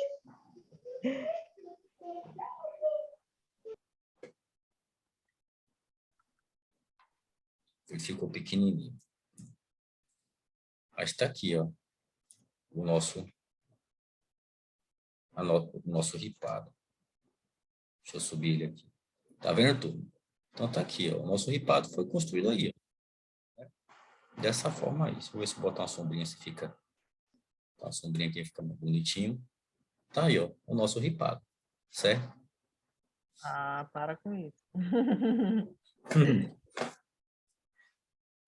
Ele ficou pequenininho. Mas está aqui, ó, o nosso ripado. Deixa eu subir ele aqui. Tá vendo, turma? Então tá aqui, ó. O nosso ripado foi construído aí, ó. Dessa forma aí. Deixa eu ver se eu botar uma sombrinha, se fica... Uma sombrinha aqui fica mais bonitinho. Tá aí, ó, o nosso ripado. Certo? Ah, para com isso.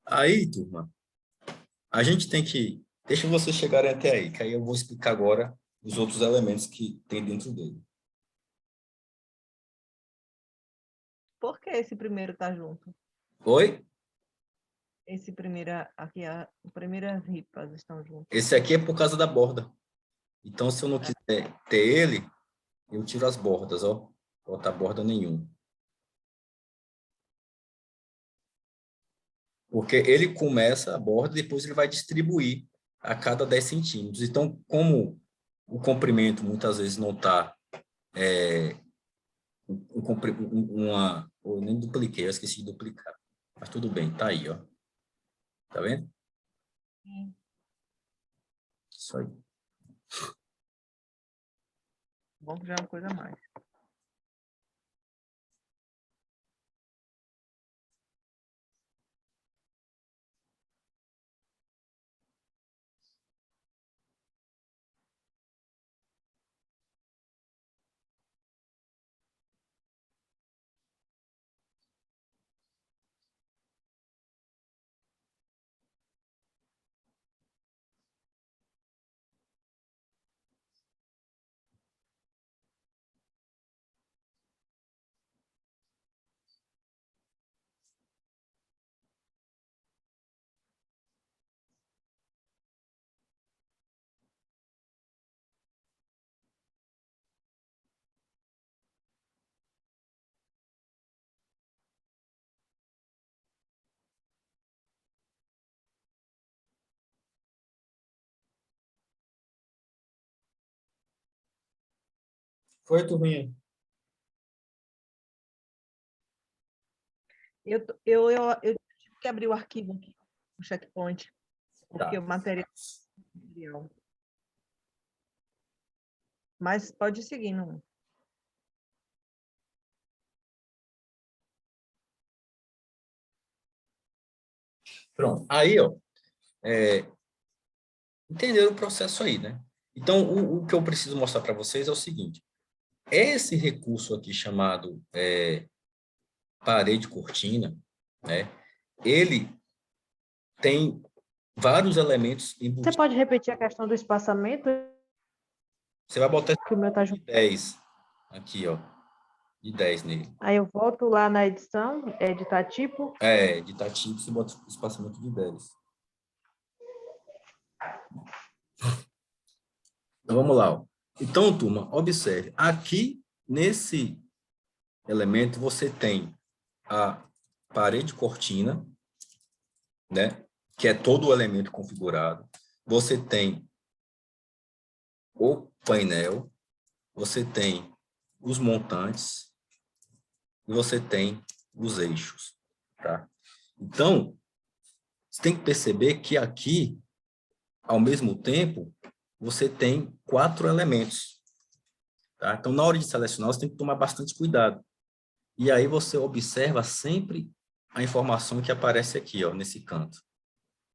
Aí, turma, a gente tem que... Deixa vocês chegarem até aí, que aí eu vou explicar agora os outros elementos que tem dentro dele. Por que esse primeiro tá junto? Oi? Esse primeiro aqui, as primeiras ripas estão juntas. Esse aqui é por causa da borda. Então, se eu não quiser ter ele, eu tiro as bordas, ó. Não botar borda nenhuma. Porque ele começa a borda, depois ele vai distribuir a cada 10 centímetros. Então, como o comprimento muitas vezes não está... Eu nem dupliquei, eu esqueci de duplicar. Mas tudo bem, tá aí, ó. Tá vendo? Sim. Isso aí. Bom que já é uma coisa a mais. Foi, turminha? Eu tive que abrir o arquivo aqui, o checkpoint, porque Tá. o material. Mas pode seguir, não. Pronto. Aí, ó, entenderam o processo aí, né? Então, o que eu preciso mostrar para vocês é o seguinte. Esse recurso aqui chamado parede cortina, né? Ele tem vários elementos Você embutidos. pode repetir a questão do espaçamento? Você vai botar Que o meu tá de junto. 10 aqui, ó. De 10 nele. Aí eu volto lá na edição, editar tipo. Editar tipo, você bota espaçamento de 10. Então, vamos lá, ó. Então, turma, observe. Aqui, nesse elemento, você tem a parede cortina, né? Que é todo o elemento configurado. Você tem o painel, você tem os montantes e você tem os eixos, tá? Então, você tem que perceber que aqui, ao mesmo tempo, você tem 4 elementos, tá? Então, na hora de selecionar, você tem que tomar bastante cuidado. E aí você observa sempre a informação que aparece aqui, ó, nesse canto,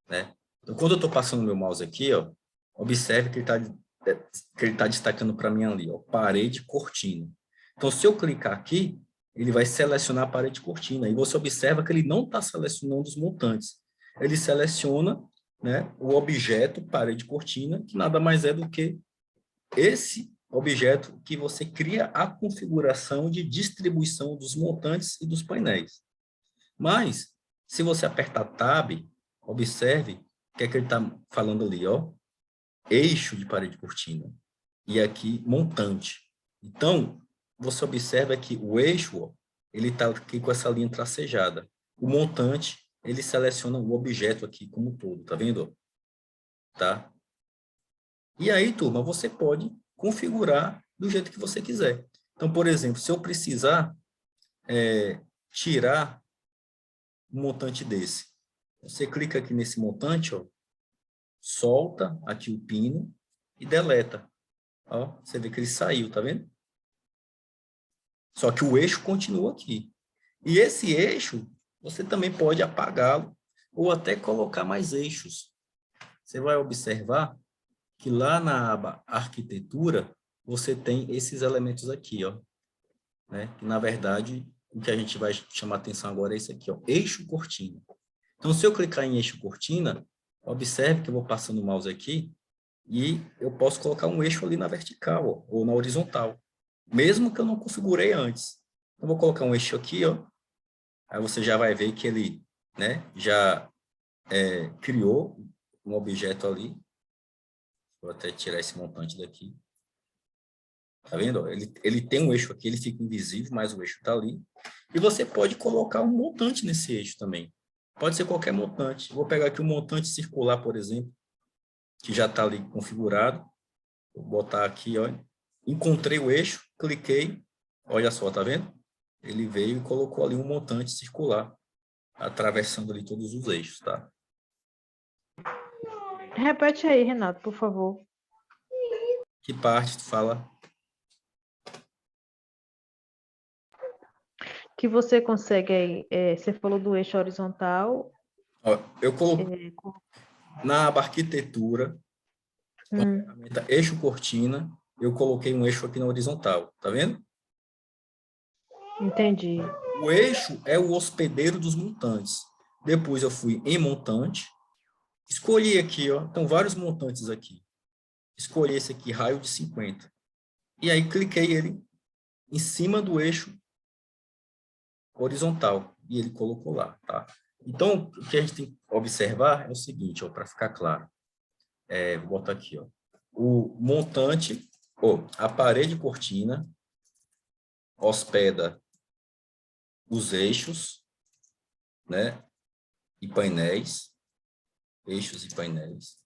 né? Então, quando eu estou passando meu mouse aqui, ó, Observe que ele tá destacando para mim ali, ó, parede cortina. Então, se eu clicar aqui, ele vai selecionar a parede cortina. E você observa que ele não está selecionando os montantes. Ele seleciona, né, o objeto parede cortina, que nada mais é do que esse objeto que você cria a configuração de distribuição dos montantes e dos painéis. Mas, se você apertar Tab, observe o que é que ele está falando ali, ó, eixo de parede cortina, e aqui montante. Então, você observa que o eixo, ó, ele está aqui com essa linha tracejada. O montante, ele seleciona o objeto aqui como um todo, tá vendo? Tá? E aí, turma, você pode configurar do jeito que você quiser. Então, por exemplo, se eu precisar tirar um montante desse, você clica aqui nesse montante, ó, solta aqui o pino e deleta. Ó, você vê que ele saiu, tá vendo? Só que o eixo continua aqui. E esse eixo, você também pode apagá-lo ou até colocar mais eixos. Você vai observar que lá na aba arquitetura, você tem esses elementos aqui, ó, né? Que, na verdade, o que a gente vai chamar atenção agora é esse aqui, ó, eixo cortina. Então, se eu clicar em eixo cortina, observe que eu vou passando o mouse aqui e eu posso colocar um eixo ali na vertical, ó, ou na horizontal, mesmo que eu não configurei antes. Eu vou colocar um eixo aqui, ó, aí você já vai ver que ele, né, já criou um objeto ali. Vou até tirar esse montante daqui. Tá vendo? Ele tem um eixo aqui, ele fica invisível, mas o eixo está ali. E você pode colocar um montante nesse eixo também. Pode ser qualquer montante. Vou pegar aqui um montante circular, por exemplo, que já está ali configurado. Vou botar aqui, ó. Encontrei o eixo, cliquei. Olha só, tá vendo? Ele veio e colocou ali um montante circular, atravessando ali todos os eixos, tá? Repete aí, Renato, por favor. Que parte tu fala? Que você consegue aí, você falou do eixo horizontal. Ó, eu coloquei na aba arquitetura, na ferramenta eixo cortina, eu coloquei um eixo aqui na horizontal, tá vendo? Entendi. O eixo é o hospedeiro dos montantes. Depois eu fui em montante, escolhi aqui, ó, então vários montantes aqui. Escolhi esse aqui, raio de 50. E aí cliquei ele em cima do eixo horizontal e ele colocou lá, tá? Então, o que a gente tem que observar é o seguinte, ó, para ficar claro. Vou botar aqui, ó. O montante, a parede cortina hospeda os eixos, né? E painéis, eixos e painéis,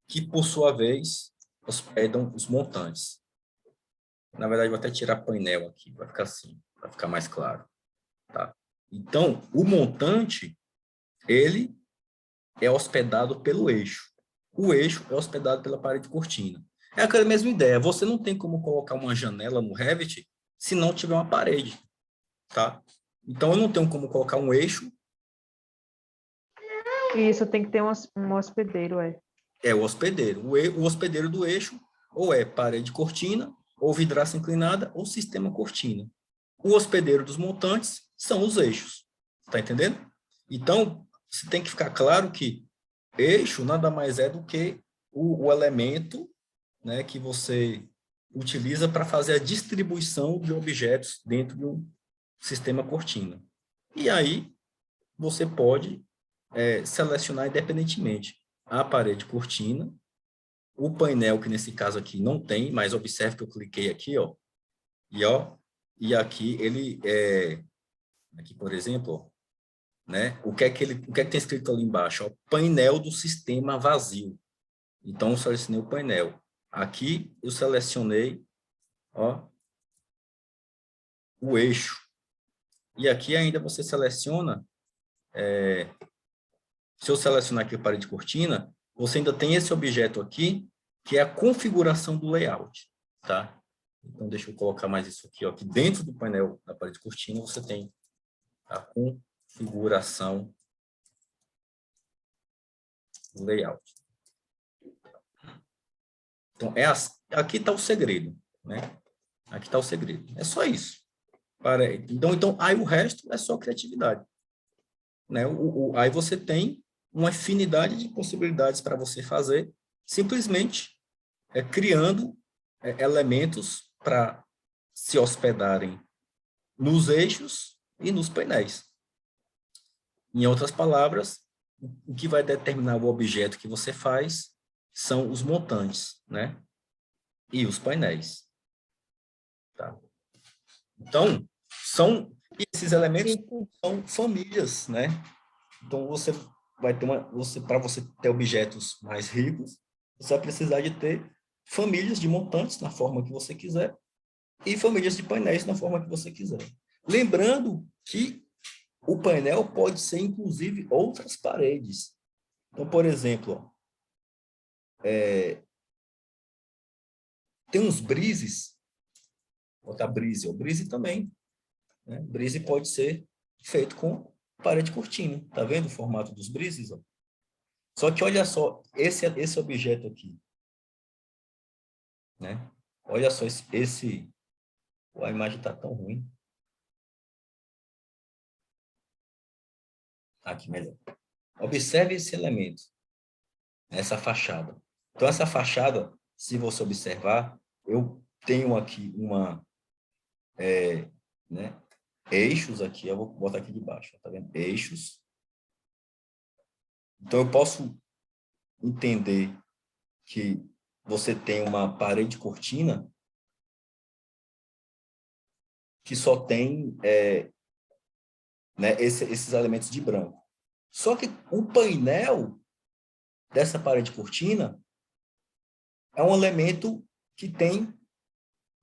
que por sua vez hospedam os montantes. Na verdade, vou até tirar painel aqui, vai ficar assim, vai ficar mais claro, tá? Então, o montante, ele é hospedado pelo eixo. O eixo é hospedado pela parede cortina. É aquela mesma ideia, você não tem como colocar uma janela no Revit se não tiver uma parede, tá? Então, eu não tenho como colocar um eixo. Isso, tem que ter um hospedeiro, é. É o hospedeiro. O hospedeiro do eixo ou é parede cortina, ou vidraça inclinada, ou sistema cortina. O hospedeiro dos montantes são os eixos. Tá entendendo? Então, você tem que ficar claro que eixo nada mais é do que o elemento, né, que você utiliza para fazer a distribuição de objetos dentro de um sistema cortina. E aí, você pode selecionar independentemente a parede cortina, o painel, que nesse caso aqui não tem, mas observe que eu cliquei aqui, ó, e aqui ele aqui, por exemplo, ó, né, o que é que tem escrito ali embaixo? Ó, painel do sistema vazio. Então, eu selecionei o painel. Aqui, eu selecionei, ó, o eixo. E aqui ainda você seleciona, se eu selecionar aqui a parede cortina, você ainda tem esse objeto aqui, que é a configuração do layout, tá? Então, deixa eu colocar mais isso aqui, ó, que dentro do painel da parede cortina você tem a configuração do layout. Então, aqui está o segredo, né? Aqui está o segredo. É só isso. Então, aí o resto é só criatividade. Né? Aí você tem uma infinidade de possibilidades para você fazer, simplesmente criando elementos para se hospedarem nos eixos e nos painéis. Em outras palavras, o que vai determinar o objeto que você faz são os montantes, né? E os painéis. Tá? Então, esses elementos são famílias, né? Então, você vai ter para você ter objetos mais ricos, você vai precisar de ter famílias de montantes na forma que você quiser e famílias de painéis na forma que você quiser. Lembrando que o painel pode ser, inclusive, outras paredes. Então, por exemplo, tem uns brises, vou botar brise, o brise também. Né? Brise pode ser feito com parede cortina. Tá vendo o formato dos brises? Ó? Só que olha só, esse objeto aqui. Né? Olha só a imagem está tão ruim. Aqui, melhor. Observe esse elemento, essa fachada. Então, essa fachada, se você observar, eu tenho aqui né, eixos aqui, eu vou botar aqui de baixo, tá vendo? Eixos. Então, eu posso entender que você tem uma parede cortina que só tem né, esses elementos de branco. Só que o painel dessa parede cortina é um elemento que tem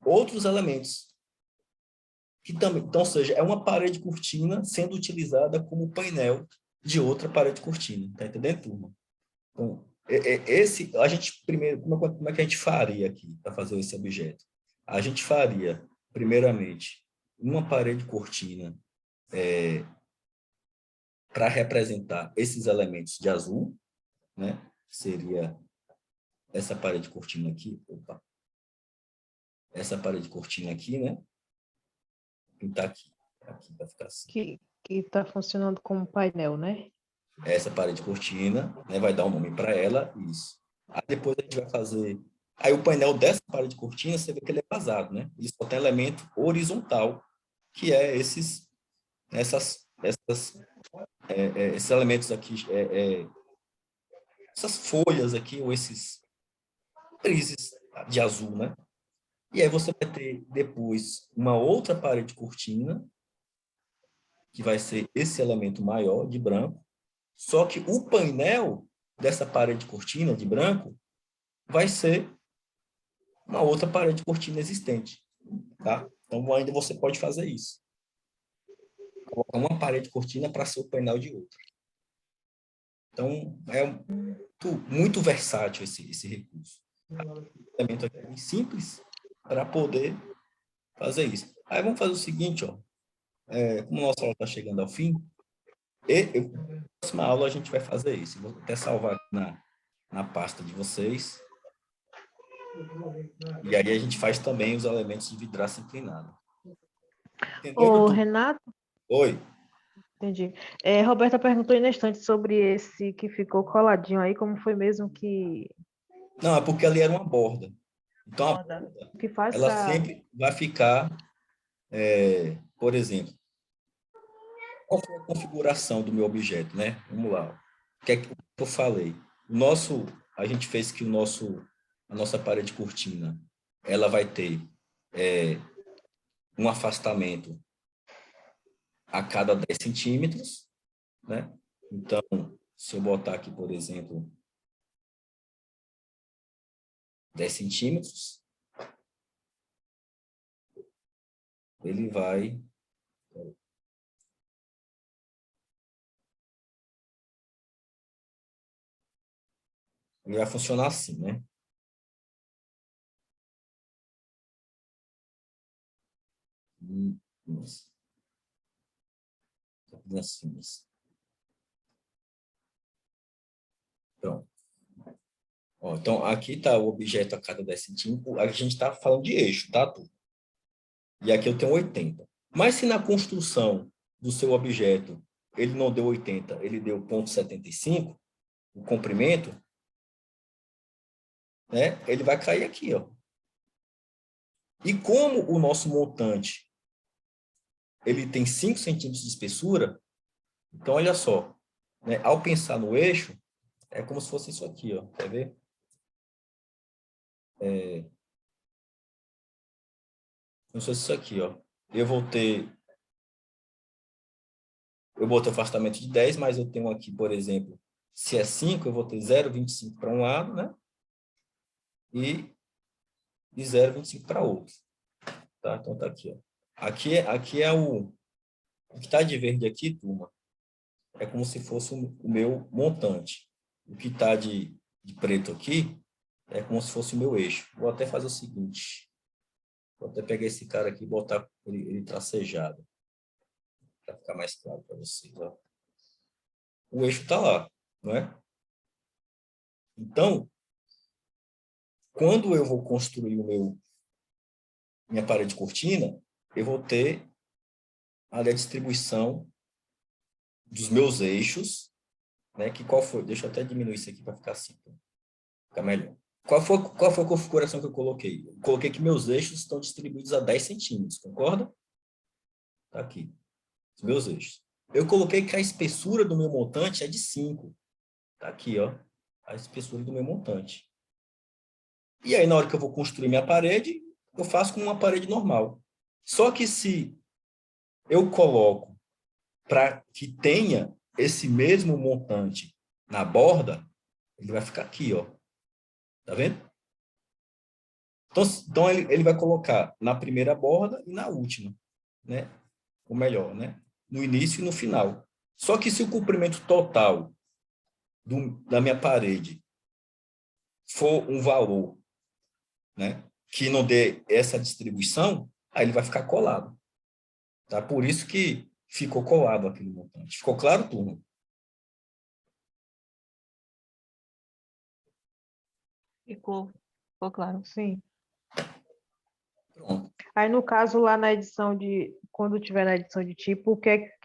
outros elementos. Que também, então, ou seja, é uma parede cortina sendo utilizada como painel de outra parede cortina. Tá entendendo, turma? Então, a gente primeiro, como é que a gente faria aqui para fazer esse objeto? A gente faria, primeiramente, uma parede cortina para representar esses elementos de azul, né? Seria essa parede cortina aqui, essa parede cortina aqui, né? Pintar aqui vai ficar assim. Que está funcionando como painel, né? Essa parede cortina, né? Vai dar um nome para ela, isso. Aí depois a gente vai fazer. Aí o painel dessa parede cortina, você vê que ele é vazado, né? Ele só tem elemento horizontal, que é esses elementos aqui, essas folhas aqui, ou esses frises de azul, né? E aí você vai ter depois uma outra parede cortina, que vai ser esse elemento maior de branco, só que o painel dessa parede cortina de branco vai ser uma outra parede cortina existente, tá? Então ainda você pode fazer isso. Colocar uma parede cortina para ser o painel de outra. Então é muito versátil esse recurso. Um elemento aqui bem simples para poder fazer isso. Aí vamos fazer o seguinte, ó. Como a nossa aula está chegando ao fim, na próxima aula a gente vai fazer isso. Vou até salvar aqui na pasta de vocês. E aí a gente faz também os elementos de vidraça inclinada. Ô, Entendendo? Renato, Oi. entendi. Roberta perguntou na estante sobre esse que ficou coladinho aí, como foi mesmo que Não, é porque ali era uma borda. Então, a borda, faz ela para... sempre vai ficar, por exemplo, qual foi a configuração do meu objeto, né? Vamos lá. O que é que eu falei? A gente fez que a nossa parede cortina, ela vai ter um afastamento a cada 10 centímetros, né? Então, se eu botar aqui, por exemplo, 10 centímetros, ele vai funcionar assim, né? Assim. Pronto. Ó, então, aqui está o objeto a cada 10 centímetros. A gente está falando de eixo, tá, turma? E aqui eu tenho 80. Mas se na construção do seu objeto ele não deu 80, ele deu 0,75, o comprimento, né, ele vai cair aqui, ó. E como o nosso montante ele tem 5 centímetros de espessura, então olha só, né, ao pensar no eixo, é como se fosse isso aqui, ó. Quer ver? Como se fosse isso aqui, ó. Eu botei o afastamento de 10, mas eu tenho aqui, por exemplo, se é 5, eu vou ter 0,25 para um lado, né? E 0,25 para outro. Tá? Então tá aqui, ó. Aqui é o que está de verde aqui, turma, é como se fosse o meu montante. O que está de preto aqui é como se fosse o meu eixo. Vou até fazer o seguinte. Vou até pegar esse cara aqui e botar ele tracejado. Para ficar mais claro para vocês. Ó. O eixo está lá, não é? Então, quando eu vou construir minha parede de cortina, eu vou ter ali a distribuição dos meus eixos, né? Que qual foi? Deixa eu até diminuir isso aqui para ficar assim, para ficar melhor. Qual foi a configuração que eu coloquei? Eu coloquei que meus eixos estão distribuídos a 10 centímetros, concorda? Tá aqui, os meus eixos. Eu coloquei que a espessura do meu montante é de 5. Tá aqui, ó, a espessura do meu montante. E aí, na hora que eu vou construir minha parede, eu faço com uma parede normal. Só que se eu coloco para que tenha esse mesmo montante na borda, ele vai ficar aqui, ó. Tá vendo? Então ele vai colocar na primeira borda e na última, né? Ou melhor, né? No início e no final. Só que se o comprimento total da minha parede for um valor, né, que não dê essa distribuição, aí ele vai ficar colado. Tá? Por isso que ficou colado aquele montante. Ficou claro, turma? Ficou claro. Sim. Pronto. Aí, no caso, lá na edição de... Quando tiver na edição de tipo, o que é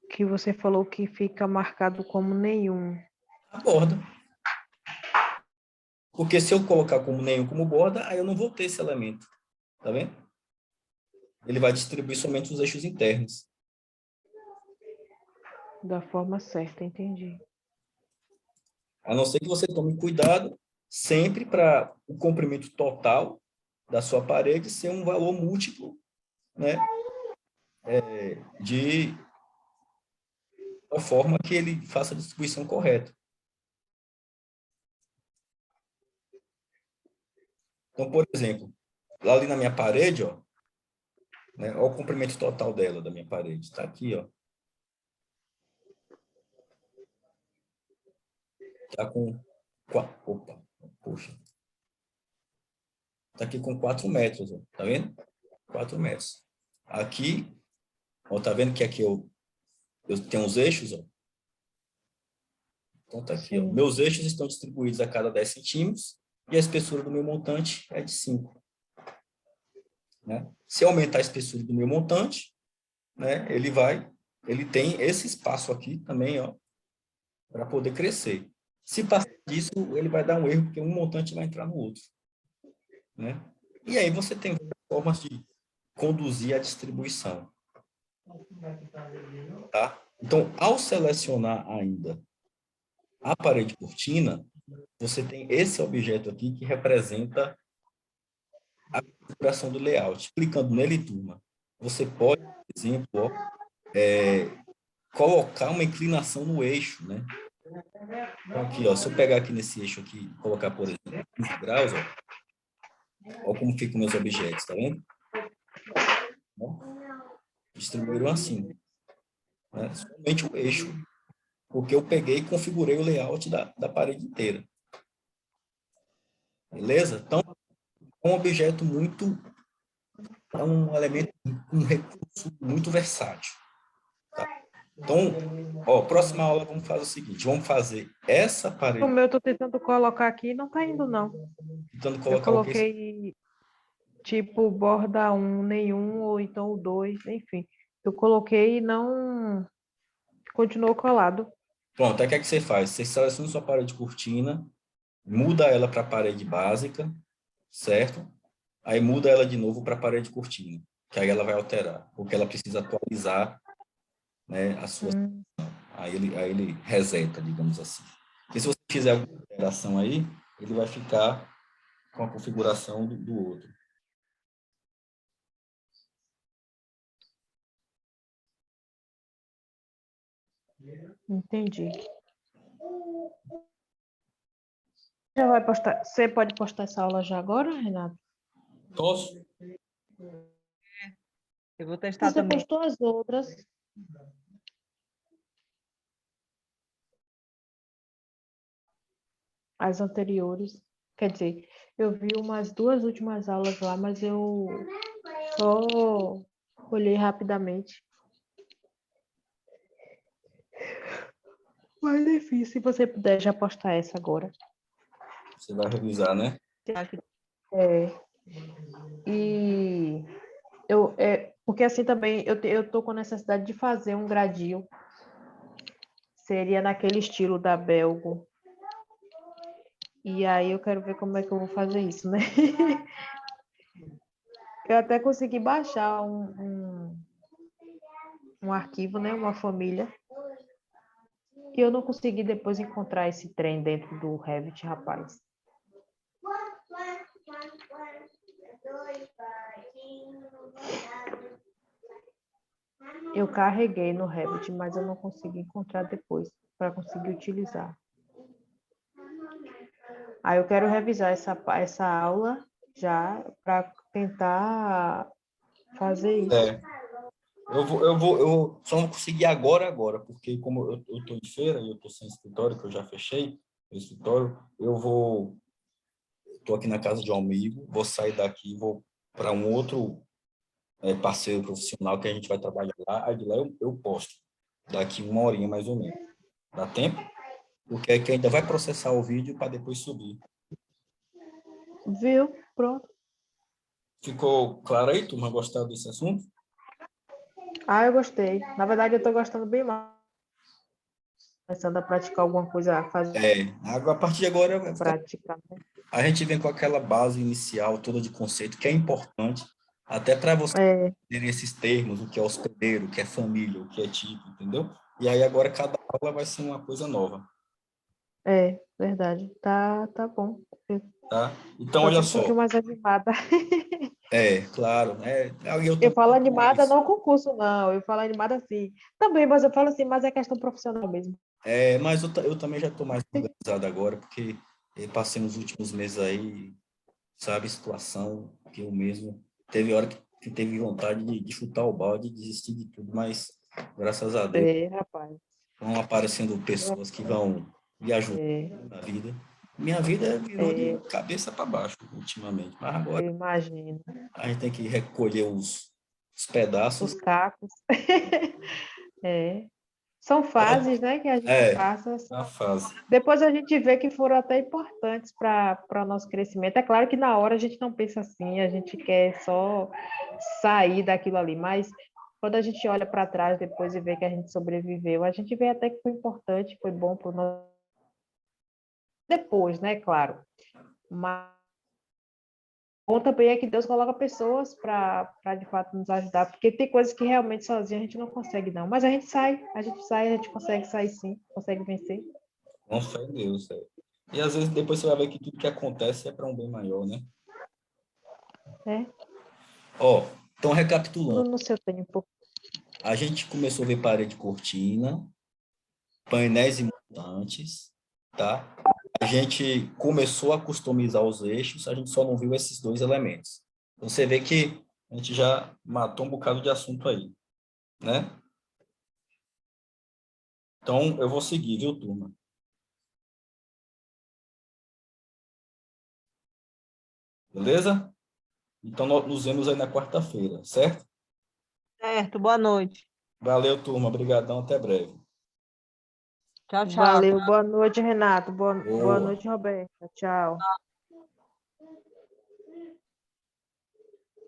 que você falou que fica marcado como nenhum? A borda. Porque se eu colocar como nenhum como borda, aí eu não vou ter esse elemento. Tá vendo? Ele vai distribuir somente os eixos internos. Da forma certa, entendi. A não ser que você tome cuidado sempre para o comprimento total da sua parede ser um valor múltiplo, né? De tal forma que ele faça a distribuição correta. Então, por exemplo, lá ali na minha parede, ó, né, olha o comprimento total dela, da minha parede. Está aqui, ó. Está com... Opa, poxa. Está aqui com 4 metros, ó. Tá vendo? 4 metros. Aqui, ó, tá vendo que aqui eu tenho os eixos, ó. Então, tá aqui, ó. Sim. Meus eixos estão distribuídos a cada 10 centímetros e a espessura do meu montante é de 5. Né? Se aumentar a espessura do meu montante, né, ele tem esse espaço aqui também, ó, para poder crescer. Se passar disso, ele vai dar um erro, porque um montante vai entrar no outro. Né? E aí você tem formas de conduzir a distribuição. Tá? Então, ao selecionar ainda a parede cortina, você tem esse objeto aqui que representa a configuração do layout. Clicando nele, turma, você pode, por exemplo, ó, colocar uma inclinação no eixo, né? Então, aqui, ó, se eu pegar aqui nesse eixo aqui e colocar, por exemplo, 15 graus, ó como ficam meus objetos, tá vendo? Ó, distribuíram assim, né? Somente o eixo, porque eu peguei e configurei o layout da parede inteira. Beleza? Então, é um objeto é um elemento, um recurso muito versátil. Tá? Então, ó, próxima aula vamos fazer o seguinte, vamos fazer essa O parede, meu eu tô tentando colocar aqui e não tá indo, não. tentando Eu colocar o que... coloquei, tipo, borda um, nenhum, ou então o 2, enfim. Eu coloquei e não continuou colado. Pronto, aí o que é que você faz? Você seleciona sua parede de cortina, muda ela para a parede básica, certo? Aí muda ela de novo para a parede de cortina, que aí ela vai alterar, porque ela precisa atualizar, né, a sua... Hum, Aí ele reseta, digamos assim. E se você fizer alguma alteração aí, ele vai ficar com a configuração do outro. entendi. Já vai postar, você pode postar essa aula já agora, Renato? Posso? Eu vou testar Você também. postou as outras. As anteriores. Quer dizer, eu vi umas duas últimas aulas lá, mas eu só olhei rapidamente. Mas enfim, se você puder já postar essa agora. Você vai revisar, né? É, e porque assim também eu tô com necessidade de fazer um gradil. Seria naquele estilo da Belgo. E aí eu quero ver como é que eu vou fazer isso, né? Eu até consegui baixar um arquivo, né? Uma família. E eu não consegui depois encontrar esse trem dentro do Revit, rapaz. Eu carreguei no Revit, mas eu não consegui encontrar depois para conseguir utilizar. Aí eu quero revisar essa aula já para tentar fazer isso. É. Eu só não consegui agora, porque como eu tô em feira e eu tô sem escritório, que eu já fechei o escritório, tô aqui na casa de um amigo, vou sair daqui, vou para um outro parceiro profissional que a gente vai trabalhar lá, aí de lá eu posto, daqui uma horinha mais ou menos. Dá tempo? Porque é que ainda vai processar o vídeo para depois subir. Viu? Pronto. Ficou claro aí, turma? Gostaram desse assunto? Ah, eu gostei. Na verdade, eu estou gostando bem mais. Começando a praticar alguma coisa, a fazer A partir de agora vai ficar... prática, né? A gente vem com aquela base inicial toda de conceito que é importante até para você É, ter esses termos, o que é hospedeiro, o que é família, o que é tipo, entendeu? E aí agora cada aula vai ser uma coisa nova, verdade. Tá bom. Eu tá? Então, tô olha até um pouquinho só, mais animada. claro, aí eu Eu também falo já tô animada mais, não com curso, não. Eu falo animada assim. Também, mas eu falo assim, mas é questão profissional mesmo. mas eu também já estou mais organizado agora, porque eu passei nos últimos meses aí, sabe, situação que eu mesmo, teve hora que teve vontade de chutar o balde e desistir de tudo, mas graças a Deus É, rapaz. vão aparecendo pessoas que vão me ajudar É, na vida. Minha vida virou de é, cabeça para baixo ultimamente, mas agora eu imagino. a gente tem que recolher os Os pedaços. cacos. É. São fases, né, que a gente É, passa. na fase. Depois a gente vê que foram até importantes para o nosso crescimento. É claro que na hora a gente não pensa assim, a gente quer só sair daquilo ali, mas quando a gente olha para trás depois e vê que a gente sobreviveu, a gente vê até que foi importante, foi bom para o nosso. Depois, né, claro. Mas bom também é que Deus coloca pessoas para de fato nos ajudar, porque tem coisas que realmente sozinho a gente não consegue, não. Mas a gente consegue sair sim, consegue vencer. Com fé em Deus. E às vezes depois você vai ver que tudo que acontece é para um bem maior, né? É, Ó, então tudo recapitulando, no seu tempo. a gente começou a ver parede cortina, painéis e montantes, tá? A gente começou a customizar os eixos, a gente só não viu esses dois elementos. Então, você vê que a gente já matou um bocado de assunto aí, né? Então, eu vou seguir, viu, turma? Beleza? Então, nós nos vemos aí na quarta-feira, certo? Certo, boa noite. Valeu, turma. Obrigadão. Até breve. Tchau, tchau. Valeu, boa noite, Renato. Boa Boa. noite, Roberta. Tchau.